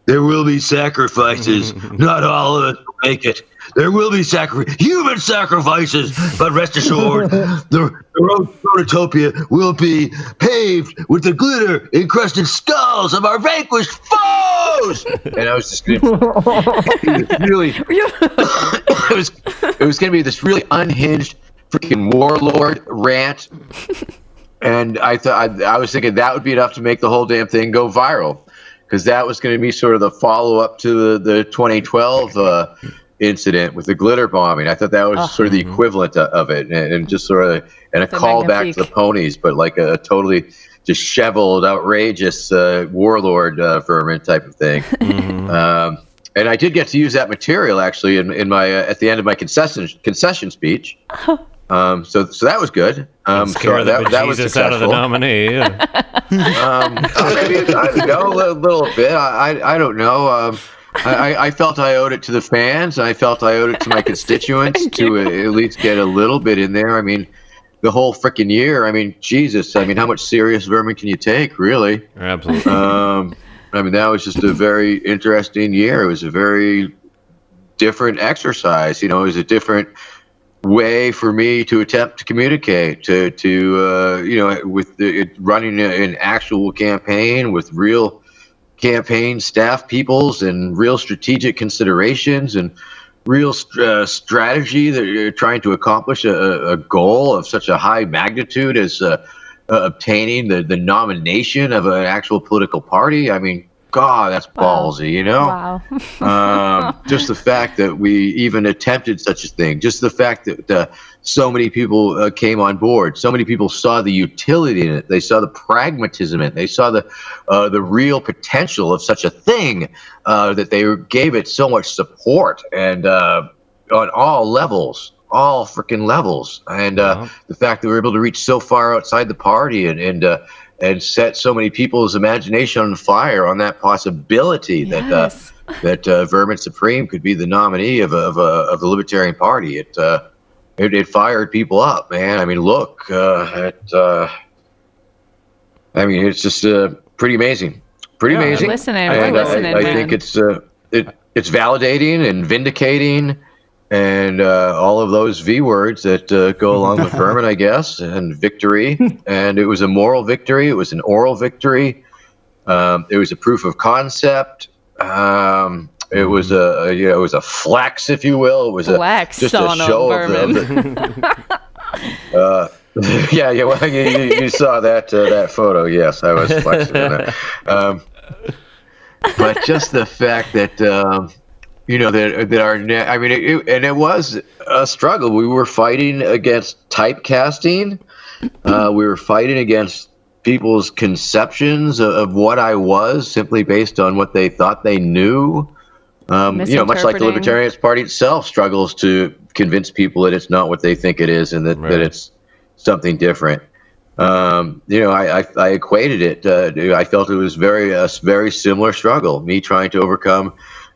There will be sacrifices. Not all of us will make it. There will be human sacrifices, but rest assured, the road to Ponotopia will be paved with the glitter encrusted skulls of our vanquished foes. And I was just going to really, it was going to be this really unhinged freaking warlord rant. And I was thinking that would be enough to make the whole damn thing go viral. Because that was going to be sort of the follow-up to the 2012 incident with the glitter bombing. I thought that was sort of the equivalent of it, and just sort of a callback to the ponies, but like a totally disheveled, outrageous warlord Vermin type of thing. Mm-hmm. And I did get to use that material actually in my at the end of my concession speech. So that was good. Scare that was successful. Out of the nominee. Yeah. Maybe a little bit. I don't know. I felt I owed it to the fans. I felt I owed it to my constituents to at least get a little bit in there. I mean, the whole freaking year. I mean, Jesus. I mean, how much serious Vermin can you take, really? Absolutely. I mean, that was just a very interesting year. It was a very different exercise. You know, it was a different way for me to attempt to communicate, to you know, with running an actual campaign with real campaign staff peoples and real strategic considerations and real strategy that you're trying to accomplish a goal of such a high magnitude as obtaining the nomination of an actual political party. I mean, God, that's ballsy, you know? Wow. Just the fact that we even attempted such a thing, just the fact that so many people came on board, so many people saw the utility in it, they saw the pragmatism in it, they saw the real potential of such a thing, that they gave it so much support, and on all levels, all freaking levels, and the fact that we were able to reach so far outside the party and set so many people's imagination on fire on that possibility that Vermin Supreme could be the nominee of the Libertarian Party. It fired people up, man. I mean, look, I mean, it's just pretty amazing. Pretty amazing. We're listening. And We're listening, I man. think it's validating and vindicating, and all of those V words that go along with Vermin, I guess, and victory. And it was a moral victory. It was an oral victory. It was a proof of concept. It was it was a flex, if you will. It was just a show of yeah. Well, you saw that photo. Yes, I was flexing in that. But just the fact that you know, that our I mean, it was a struggle. We were fighting against typecasting. We were fighting against people's conceptions of what I was simply based on what they thought they knew. You know, much like the Libertarian Party itself struggles to convince people that it's not what they think it is, and that it's something different. You know, I equated it. I felt it was a very similar struggle. Me trying to overcome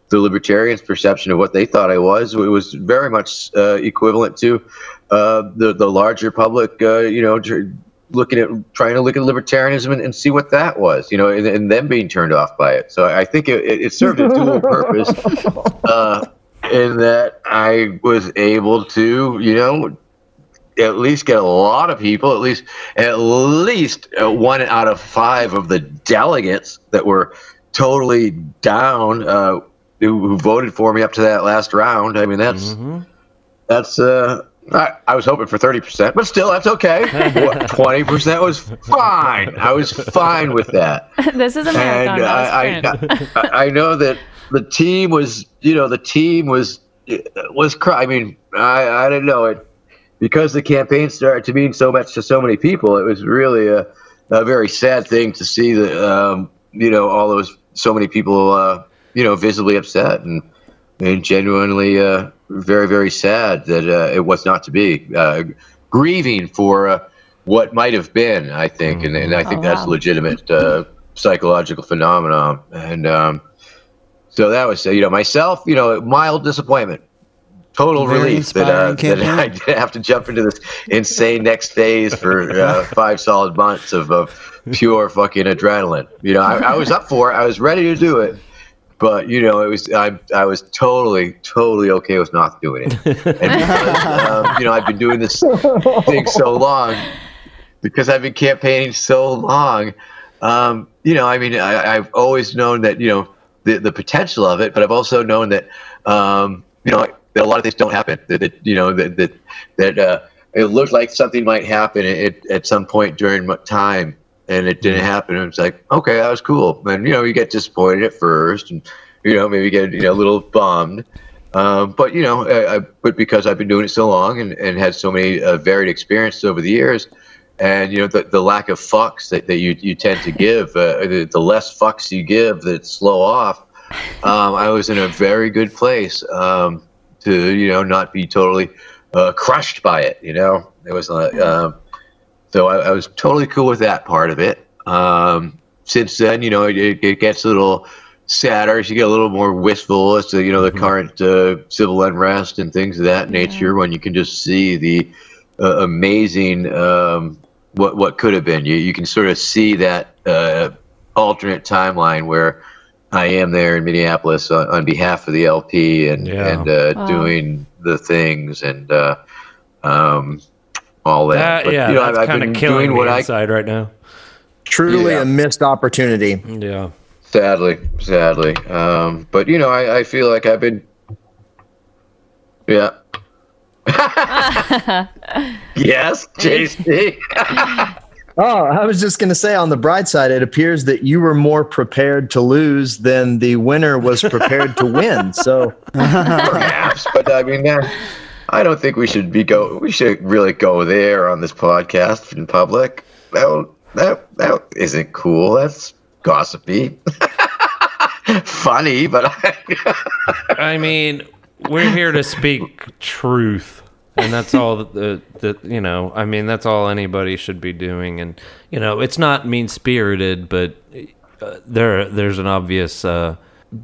the Libertarians' perception of what they thought I was. It was very much equivalent to the larger public. You know, trying to look at libertarianism and see what that was. You know, and them being turned off by it. So I think it served a dual purpose in that I was able to, you know, at least get a lot of people, at least 1 out of 5 of the delegates that were totally down, who voted for me up to that last round. I mean, that's I was hoping for 30%, but still, that's okay. 20% was fine. I was fine with that. This is America. And I know that the team was, you know, I mean, I didn't know it. Because the campaign started to mean so much to so many people, it was really a very sad thing to see that, you know, so many people, you know, visibly upset and genuinely very, very sad that it was not to be. Grieving for what might have been, I think, and I think that's a legitimate psychological phenomenon. And so that was, you know, myself, you know, mild disappointment. Total relief that I didn't have to jump into this insane next phase for 5 solid months of pure fucking adrenaline. You know, I was up for it. I was ready to do it. But, you know, I was totally okay with not doing it. And because, you know, I've been doing this thing so long, because I've been campaigning so long, you know, I mean, I've always known that, you know, the potential of it, but I've also known that, you know, that a lot of things don't happen. That you know, that it looked like something might happen at some point during time, and it didn't happen. And it's like, okay, that was cool. And you know, you get disappointed at first, and you know, maybe get a little bummed. But you know, but because I've been doing it so long and had so many varied experiences over the years, and you know, the lack of fucks that you tend to give, the less fucks you give that slow off. I was in a very good place. To, you know, not be totally crushed by it, you know. It was so I was totally cool with that part of it. Since then, you know, it gets a little sadder. You get a little more wistful as to, you know, the current civil unrest and things of that nature, when you can just see the amazing what could have been. You can sort of see that alternate timeline where I am there in Minneapolis on behalf of the LP and doing the things and all that. But, that's I've kind of been killing doing me what inside right now. Truly a missed opportunity. Yeah. Sadly. But I feel like I've been. Yeah. Yes, JC. Oh, I was just going to say, on the bright side, it appears that you were more prepared to lose than the winner was prepared to win. So Perhaps, but I mean, I don't think we should We should really go there on this podcast in public. That isn't cool. That's gossipy. Funny, but I mean, we're here to speak truth. And that's all that's all anybody should be doing. And, it's not mean-spirited, but there's an obvious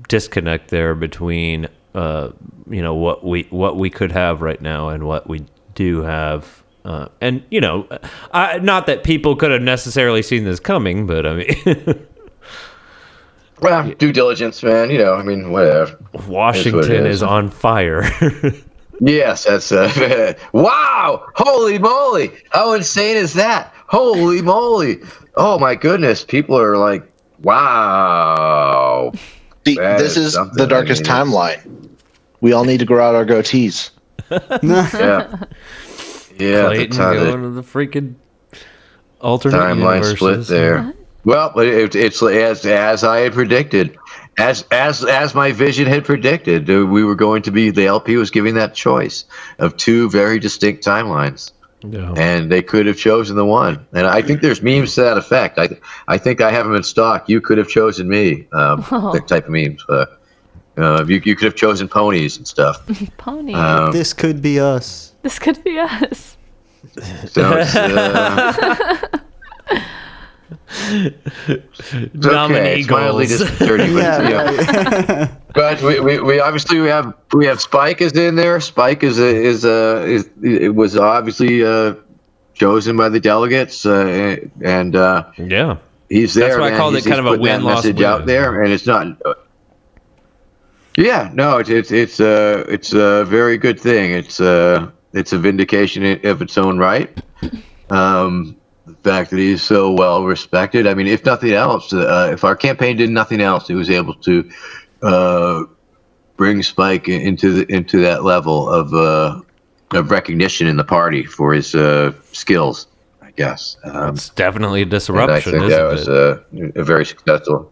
disconnect there between, what we could have right now and what we do have. And, not that people could have necessarily seen this coming, but I mean... Well, due diligence, man. Whatever. Washington is on fire. Yes, that's wow! Holy moly! How insane is that? Holy moly! Oh my goodness! People are like, wow. See, this is the darkest timeline. We all need to grow out our goatees. Yeah. Clayton going to the freaking alternate timeline universes. split there. Well, it's as I had predicted. As my vision had predicted, we were going to be, the LP was giving that choice of two very distinct timelines. Yeah. And they could have chosen the one. And I think there's memes to that effect. I think I have them in stock. You could have chosen me, that type of memes. You could have chosen ponies and stuff. Ponies. This could be us. This could be us. So it's... Nominee it's mildly goals. disconcerting, but we obviously we have Spike is in there. Spike it was obviously chosen by the delegates, and he's there. That's why I called it kind of a win-loss message out there, and it's not. It's a very good thing. It's a vindication of its own right. The fact that he's so well respected. I mean, if nothing else, if our campaign did nothing else, it was able to bring Spike into that level of recognition in the party for his skills. I guess it's definitely a disruption. I think that was a very successful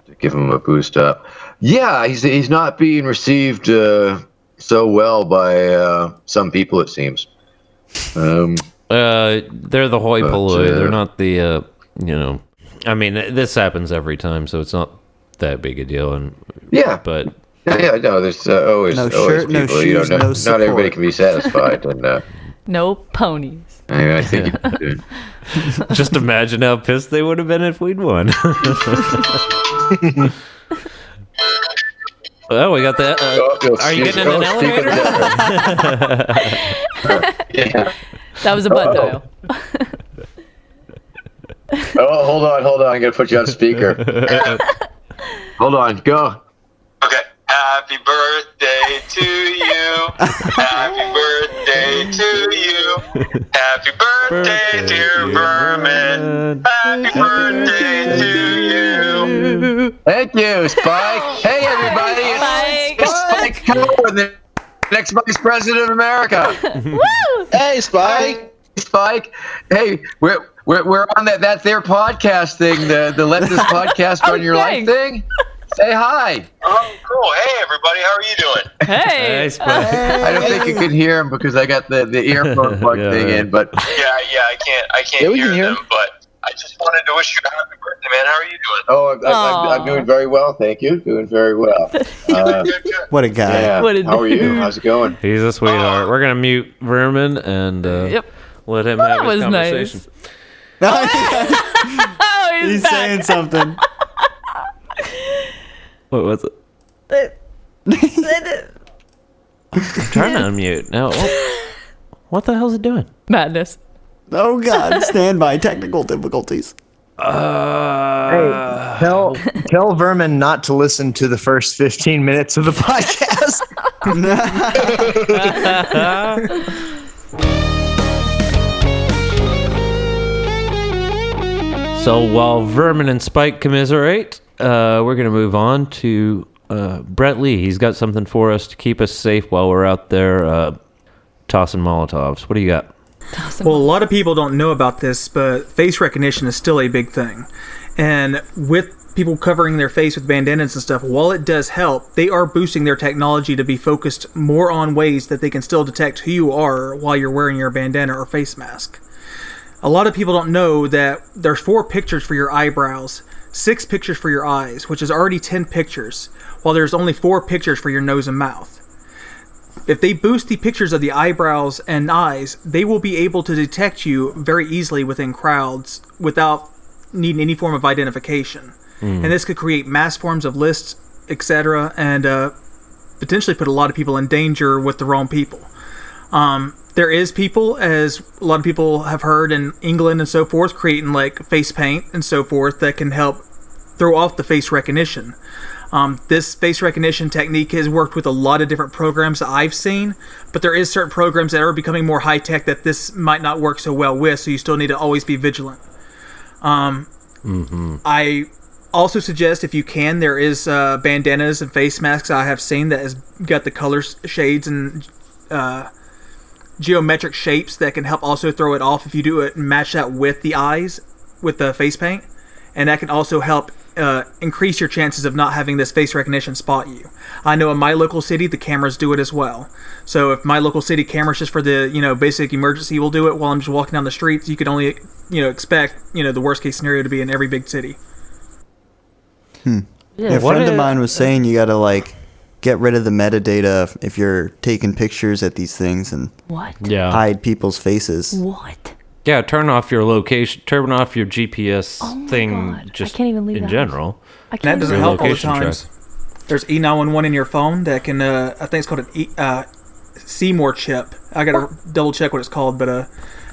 to give him a boost up. Yeah, he's not being received so well by some people, it seems. They're the hoi polloi. They're not the, I mean, this happens every time, so it's not that big a deal. And but no, there's always shirt, people. no shoes, no not everybody can be satisfied, and no ponies. I think just imagine how pissed they would have been if we'd won. Well, we got that. Are you getting in an elevator? Yeah. That was a butt dial. Hold on. I'm gonna put you on speaker. Hold on, go. Okay. Happy birthday to you. Happy birthday to you. Happy birthday, dear Vermin. Happy birthday to you. Thank you, Spike. Hey, everybody. It's Spike Cohen, the next Vice President of America. Woo! Hey, Spike. Spike. Hey, we're on that's their podcast thing, the Let This Podcast Run Your Life thing. Say hi. Oh, cool. Hey, everybody. How are you doing? Hey, Spike. I don't think you can hear him because I got the earphone plug thing in, but Yeah, I can't hear them, but I just wanted to wish you a happy birthday, man. How are you doing? I'm doing very well, thank you. Doing very well. Good. What a guy. Yeah. What a How are you? How's it going? He's a sweetheart. We're gonna mute Vermin and let him have his was conversation. nice. Oh, He's back. saying something. What was it? I'm trying to unmute. No. What the hell's it doing? Madness. Oh God! Stand by technical difficulties. Hey, tell Vermin not to listen to the first 15 minutes of the podcast. So while Vermin and Spike commiserate, we're going to move on to Brett Lee. He's got something for us to keep us safe while we're out there tossing Molotovs. What do you got? Well, a lot of people don't know about this, but face recognition is still a big thing. And with people covering their face with bandanas and stuff, while it does help, they are boosting their technology to be focused more on ways that they can still detect who you are while you're wearing your bandana or face mask. A lot of people don't know that there's 4 pictures for your eyebrows, 6 pictures for your eyes, which is already 10 pictures, while there's only 4 pictures for your nose and mouth. If they boost the pictures of the eyebrows and eyes, they will be able to detect you very easily within crowds without needing any form of identification. And this could create mass forms of lists, etc., and potentially put a lot of people in danger with the wrong people. There is people, as a lot of people have heard in England and so forth, creating like face paint and so forth that can help throw off the face recognition. This face recognition technique has worked with a lot of different programs that I've seen, but there is certain programs that are becoming more high-tech that this might not work so well with, so you still need to always be vigilant. I also suggest, if you can, there is bandanas and face masks I have seen that has got the color shades and geometric shapes that can help also throw it off if you do it and match that with the eyes, with the face paint, and that can also help increase your chances of not having this face recognition spot you. I know in my local city the cameras do it as well. So if my local city cameras just for the basic emergency will do it while I'm just walking down the streets, you can only expect the worst case scenario to be in every big city. Yeah, a friend of mine was saying you gotta get rid of the metadata if you're taking pictures at these things and hide people's faces. What? Yeah, turn off your location, turn off your GPS thing. God. Just I can't even leave in the general. That doesn't Your help all the location times. There's E911 in your phone that can, I think it's called an Seymour chip. I gotta double check what it's called, but I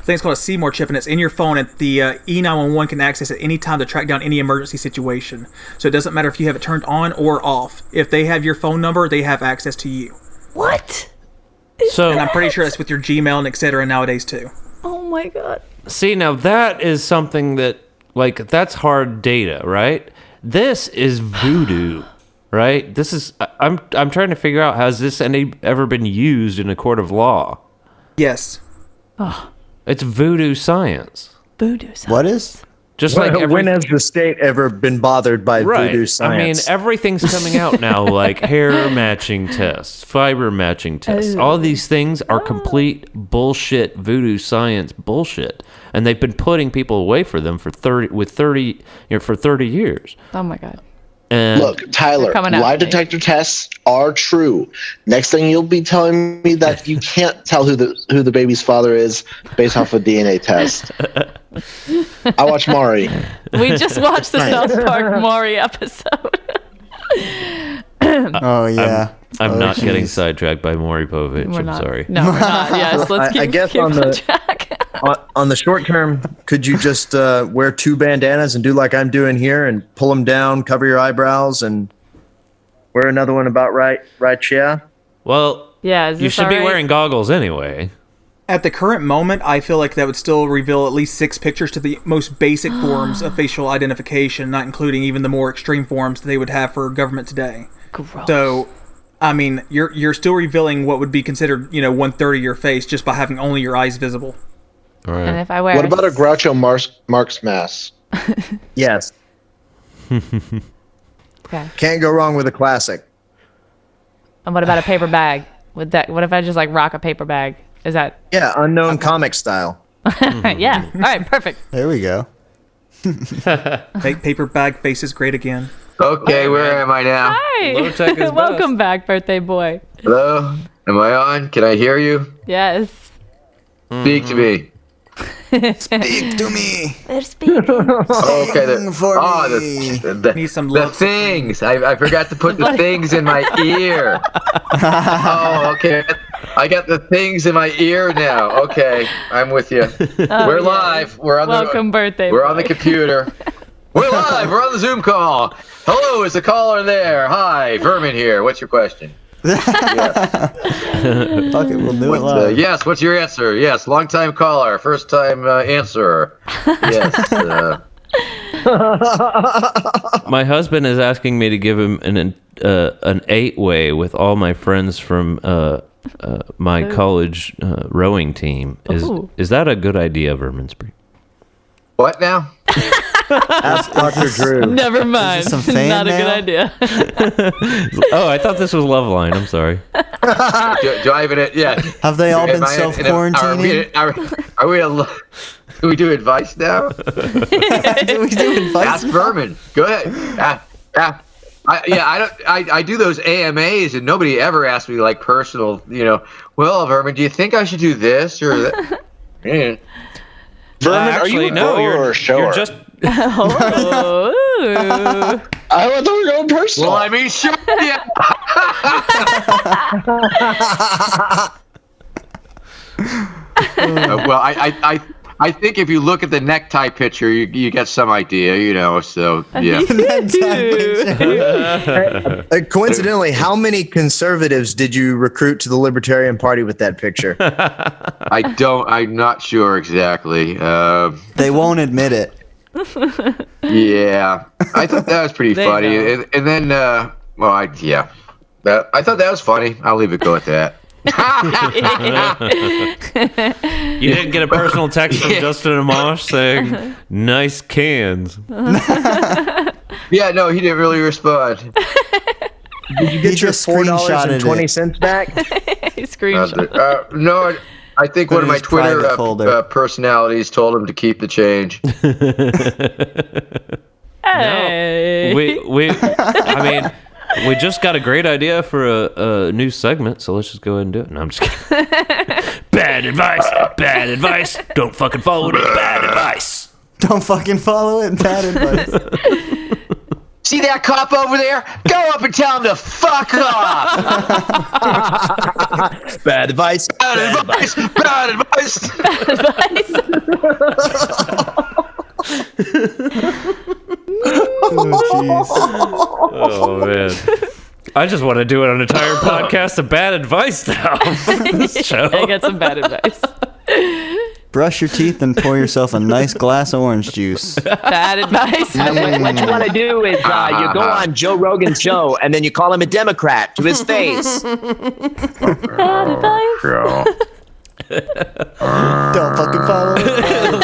think it's called a Seymour chip, and it's in your phone, and the E911 can access at any time to track down any emergency situation. So it doesn't matter if you have it turned on or off. If they have your phone number, they have access to you. What? And I'm pretty sure that's with your Gmail and etc. nowadays too. Oh my God. See, now that is something that, that's hard data, right? This is voodoo, right? This is, I'm trying to figure out, has this ever been used in a court of law? Yes. Oh. It's voodoo science. Voodoo science. What is? Just when has the state ever been bothered by voodoo science? I mean, everything's coming out now, like hair matching tests, fiber matching tests. All these things are complete bullshit, voodoo science bullshit, and they've been putting people away for them for 30 years. Oh my God. And look, Tyler, lie detector tests are true. Next thing you'll be telling me that you can't tell who the baby's father is based off a DNA test. I watch Maury. We just watched the South Park Maury episode. Oh yeah. I'm not getting sidetracked by Maury Povich. I'm sorry. No, we're not. Yes, let's keep on track. On the short term, could you just wear 2 bandanas and do like I'm doing here and pull them down, cover your eyebrows, and wear another one about right, yeah? Well, yeah, you should be wearing goggles anyway. At the current moment, I feel like that would still reveal at least 6 pictures to the most basic forms of facial identification, not including even the more extreme forms that they would have for government today. Gross. So, I mean, you're still revealing what would be considered, 1/3 of your face just by having only your eyes visible. All right. And if I wear what about a Groucho Marx mask? Yes. Okay. Can't go wrong with a classic. And what about a paper bag? What if I just rock a paper bag? Is that? Yeah, unknown comic style. Yeah. All right. Perfect. There we go. Make paper bag faces great again. Okay, where am I now? Hi. Welcome back, birthday boy. Hello? Am I on? Can I hear you? Yes. Speak to me. Speak to me. They're speaking. Okay, Need some the things. I forgot to put the things in my ear. Oh, okay. I got the things in my ear now. Okay, I'm with you. We're live. We're on Welcome, birthday We're boy. on the computer. We're live. We're on the Zoom call. Hello, is the caller there? Hi, Vermin here. What's your question? Fuck it, we'll do it live. Yes, what's your answer? Yes, long time caller, first time answerer. Yes. My husband is asking me to give him an 8-way with all my friends from my college rowing team. Is that a good idea, Verminsbury? What now? Ask Dr. Drew. Never mind. Some fan Not mail? a good idea. Oh, I thought this was Loveline. I'm sorry. Do I even? Yeah. Have they all been self-quarantining? Do we do advice now? Do we do advice? Ask Vermin. Go ahead. I do those AMAs and nobody ever asks me like personal, well, Vermin, do you think I should do this or that? Vermin, are you a grower or a shower? You're just... Oh. I thought we were going personal. Well, I mean, sure, yeah. Well, I think if you look at the necktie picture, you get some idea, so, yeah. Coincidentally, how many conservatives did you recruit to the Libertarian Party with that picture? I'm not sure exactly. They won't admit it. Yeah. I thought that was pretty funny. And then, I thought that was funny. I'll leave it go at that. You didn't get a personal text from Justin Amash saying, nice cans. Yeah, no, he didn't really respond. Did you get your $4.20 back? He screenshot. No, I think one of my his private Twitter folder. personalities told him to keep the change. Hey. We just got a great idea for a new segment, so let's just go ahead and do it. No, I'm just kidding. Bad advice. Bad advice. Don't fucking follow it. Bad advice. Don't fucking follow it. Bad advice. See that cop over there? Go up and tell him to fuck off. Bad advice. Bad advice. Bad advice. Oh, man. I just want to do an entire podcast of bad advice now. I got some bad advice. Brush your teeth and pour yourself a nice glass of orange juice. Bad advice. What you want to do is you go on Joe Rogan's show and then you call him a Democrat to his face. Bad advice. Don't fucking follow it.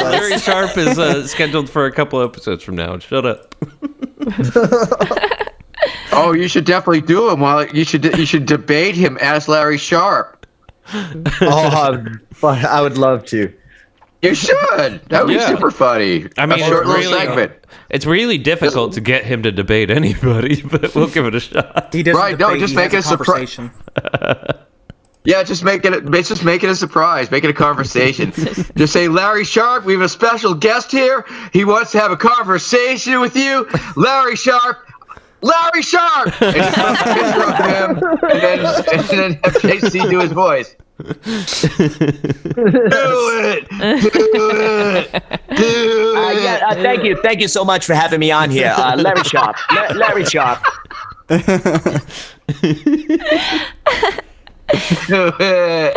Larry Sharp is scheduled for a couple episodes from now. Shut up. Oh, you should definitely do him. You should debate him as Larry Sharp. I would love to. You should. That would be super funny. I mean, a short little segment. It's really difficult to get him to debate anybody, but we'll give it a shot. He doesn't Right, debate, no, just he make has it a surprise. conversation. Yeah, just make it a surprise. Make it a conversation. Just say, Larry Sharp, we have a special guest here. He wants to have a conversation with you. Larry Sharp. Larry Sharp! And just put a picture of him, and then have JC do his voice. Do it! Thank you so much for having me on here, Larry Sharp. Larry Sharp. Larry,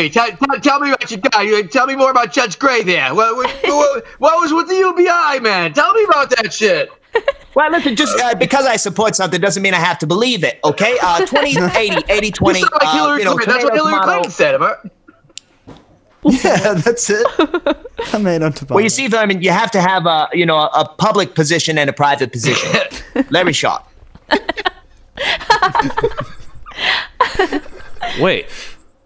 tell me what you got. Tell me more about Judge Gray there. What was with the UBI, man? Tell me about that shit. Well, listen, just because I support something doesn't mean I have to believe it, okay? 20-80, 80-20. That's what Hillary Clinton said, am I? Yeah, that's it. Well, you see, Vermin, you have to have a public position and a private position. Larry Sharp. Wait,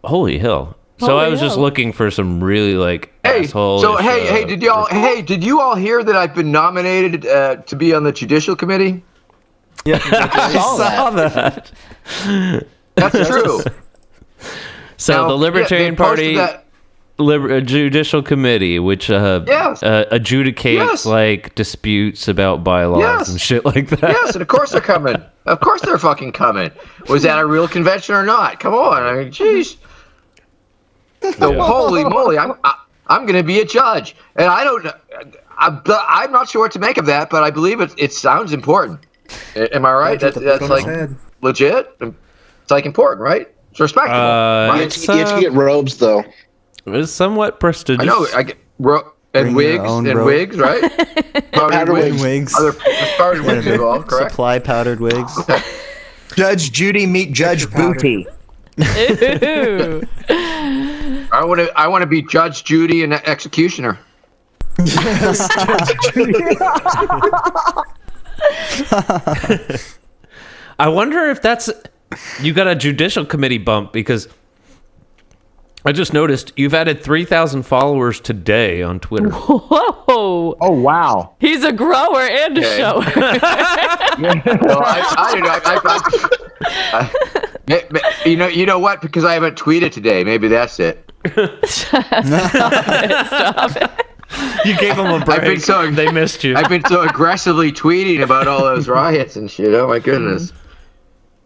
holy hell! So I was just looking for some really asshole. So did you all hear that I've been nominated to be on the Judicial Committee? Yeah, I saw that. That's true. So the Libertarian Party a judicial committee which adjudicates like disputes about bylaws and shit like that. Yes, and of course they're coming. Of course they're fucking coming. Was that a real convention or not? Come on, I mean, jeez. So holy moly, I'm gonna be a judge, and I'm not sure what to make of that, but I believe it sounds important. Am I right? That's like legit. It's like important, right? It's respectable. Right? You have to get robes, though. It's somewhat prestigious. I know. I get wigs, right? Powdered wigs. Powdered wigs involved, correct? Supply powdered wigs. Okay. Judge Judy meet Judge Booty. Ew. I want to be Judge Judy and executioner. Yes, Judge Judy. I wonder if you got a judicial committee bump, because I just noticed you've added 3,000 followers today on Twitter. Whoa! Oh wow! He's a grower and a shower. No, you know what? Because I haven't tweeted today. Maybe that's it. Stop it. You gave them a break. They missed you. I've been so aggressively tweeting about all those riots and shit. Oh my goodness.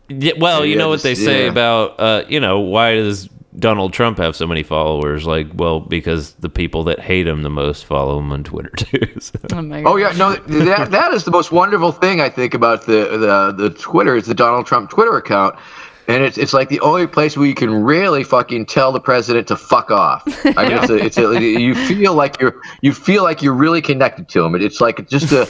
Yeah, well, you know what they say about, why does Donald Trump have so many followers? Like, well, because the people that hate him the most follow him on Twitter too. So. Oh my God. Oh yeah, no, that is the most wonderful thing I think about the Twitter is the Donald Trump Twitter account. And it's like the only place where you can really fucking tell the president to fuck off. I mean, you feel like you're really connected to him. It's like it's a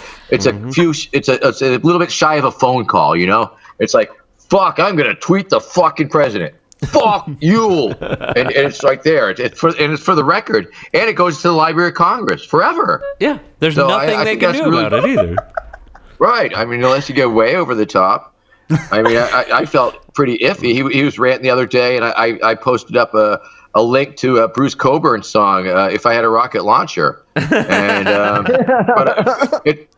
little bit shy of a phone call, you know. It's like, fuck, I'm gonna tweet the fucking president. Fuck you, and it's right there. It's for the record, and it goes to the Library of Congress forever. Yeah, there's nothing they can do about it either. Right. I mean, unless you get way over the top. I mean, I felt pretty iffy. He was ranting the other day, and I posted up a link to Bruce Coburn's song, "If I Had a Rocket Launcher," and but it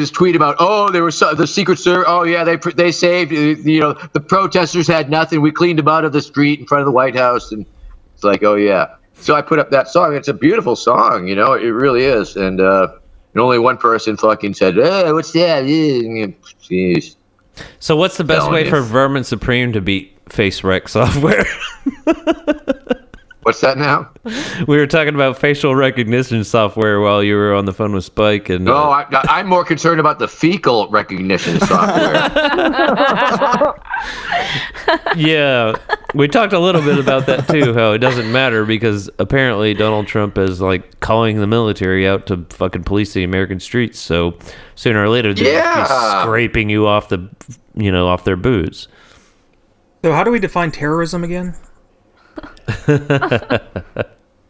was a tweet about, there was the Secret Service. Oh yeah, they saved. The protesters had nothing. We cleaned them out of the street in front of the White House, and it's like, oh yeah. So I put up that song. It's a beautiful song, it really is, and only one person fucking said, "Hey, what's that?" Jeez. So what's the best way for Vermin Supreme to beat face rec software? What's that now? We were talking about facial recognition software while you were on the phone with Spike. And no, I'm more concerned about the fecal recognition software. Yeah, we talked a little bit about that too, how it doesn't matter because apparently Donald Trump is like calling the military out to fucking police the American streets. So sooner or later they'll be scraping you off off their boots. So how do we define terrorism again?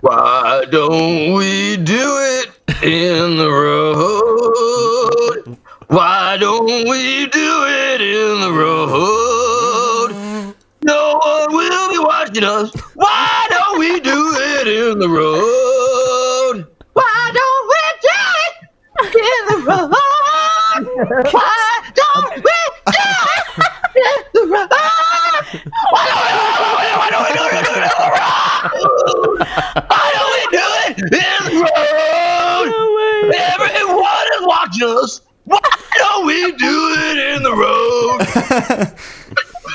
Why don't we do it in the road? Why don't we do it in the road? No one will be watching us. Why don't we do it in the road? Why don't we do it in the road? Why don't we do it in the road? Why don't we do it in the road? Why don't we do it in the road? Everyone is watching us. Why don't we do it in the road?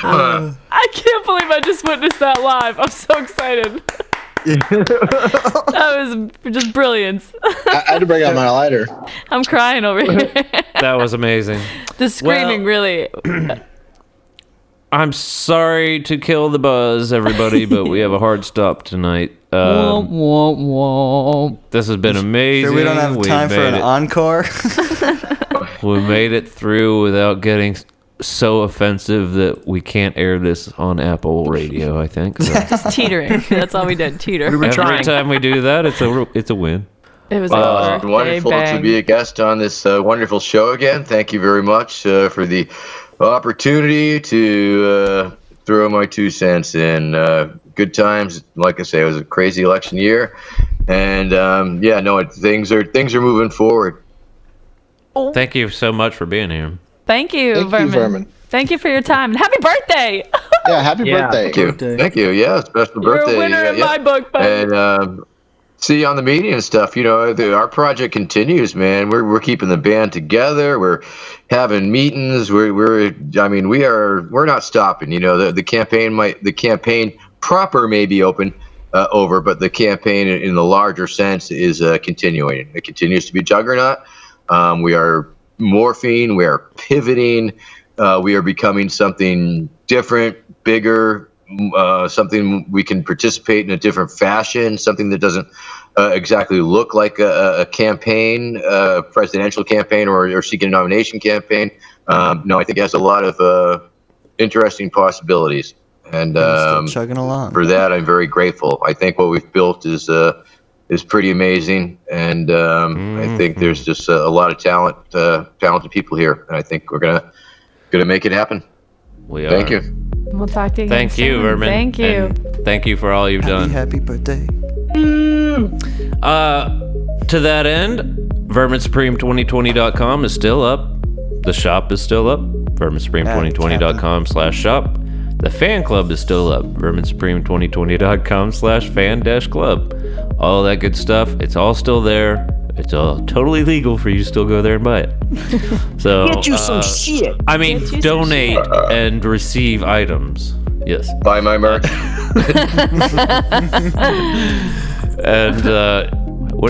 I can't believe I just witnessed that live. I'm so excited. That was just brilliance. I had to bring out my lighter. I'm crying over here. That was amazing. The screaming really... I'm sorry to kill the buzz, everybody, but we have a hard stop tonight. This has been amazing. Sure we don't have time for an encore? We made it through without getting so offensive that we can't air this on Apple Radio, I think. So. Just teetering. That's all we did, teeter. Every time we do that, it's a win. It was wonderful to be a guest on this wonderful show again. Thank you very much for the opportunity to throw my 2 cents in. Good times. Like I say, it was a crazy election year, and things are moving forward. Thank you so much for being here. Thank you, Vermin. Thank you for your time, and happy birthday! Yeah, happy birthday. Thank you. Thank you. Yeah, special You're birthday. a winner in my book, buddy. And see you on the meeting and stuff. Our project continues, man. We're keeping the band together. We're having meetings. We're not stopping. The campaign proper may be over, but the campaign in the larger sense is continuing. It continues to be Juggernaut. We are morphing. We are pivoting. We are becoming something different, bigger, something we can participate in a different fashion, something that doesn't exactly look like a campaign, a presidential campaign or seeking a nomination campaign. No, I think it has a lot of interesting possibilities. And still chugging along. For that, I'm very grateful. I think what we've built is pretty amazing. And I think there's just a lot of talented people here. And I think we're gonna make it happen. We are. Thank you. We'll talk to you. Thank you, Vermin. Thank you. And thank you for all you've done. Happy birthday. To that end, VerminSupreme2020.com is still up. The shop is still up. VerminSupreme2020.com/shop. The fan club is still up. VerminSupreme2020.com/fan-club. All that good stuff. It's all still there. It's all totally legal for you to still go there and buy it. So Get you some shit. I mean, donate and receive items. Yes. Buy my merch. And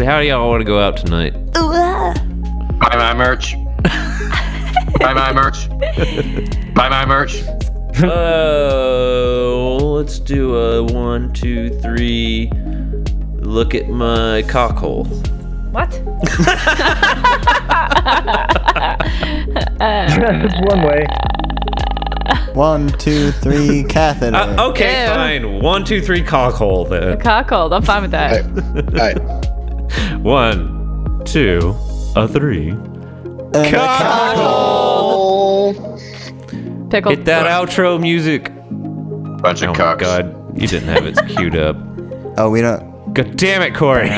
how do y'all want to go out tonight? Buy my merch. Buy my merch. Buy my merch. Let's do a 1, 2, 3. Look at my cockhole. What? That's one way. 1, 2, 3, catheter. Okay, Ew. fine. 1, 2, 3, cockhole then. Cockhold. I'm fine with that. All right. 1, 2, 3. Oh. Pickle. Hit that outro music. Bunch of cocks. God, you didn't have it queued up. Oh, we don't. God damn it, Corey.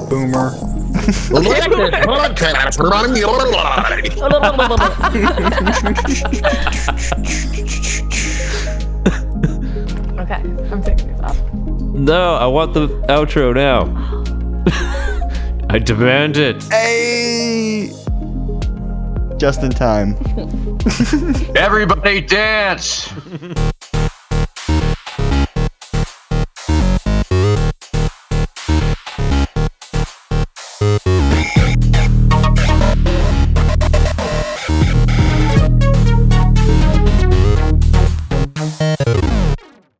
Boomer. Okay, I'm taking this off. No, I want the outro now. I demand it. Hey! Just in time. Everybody dance.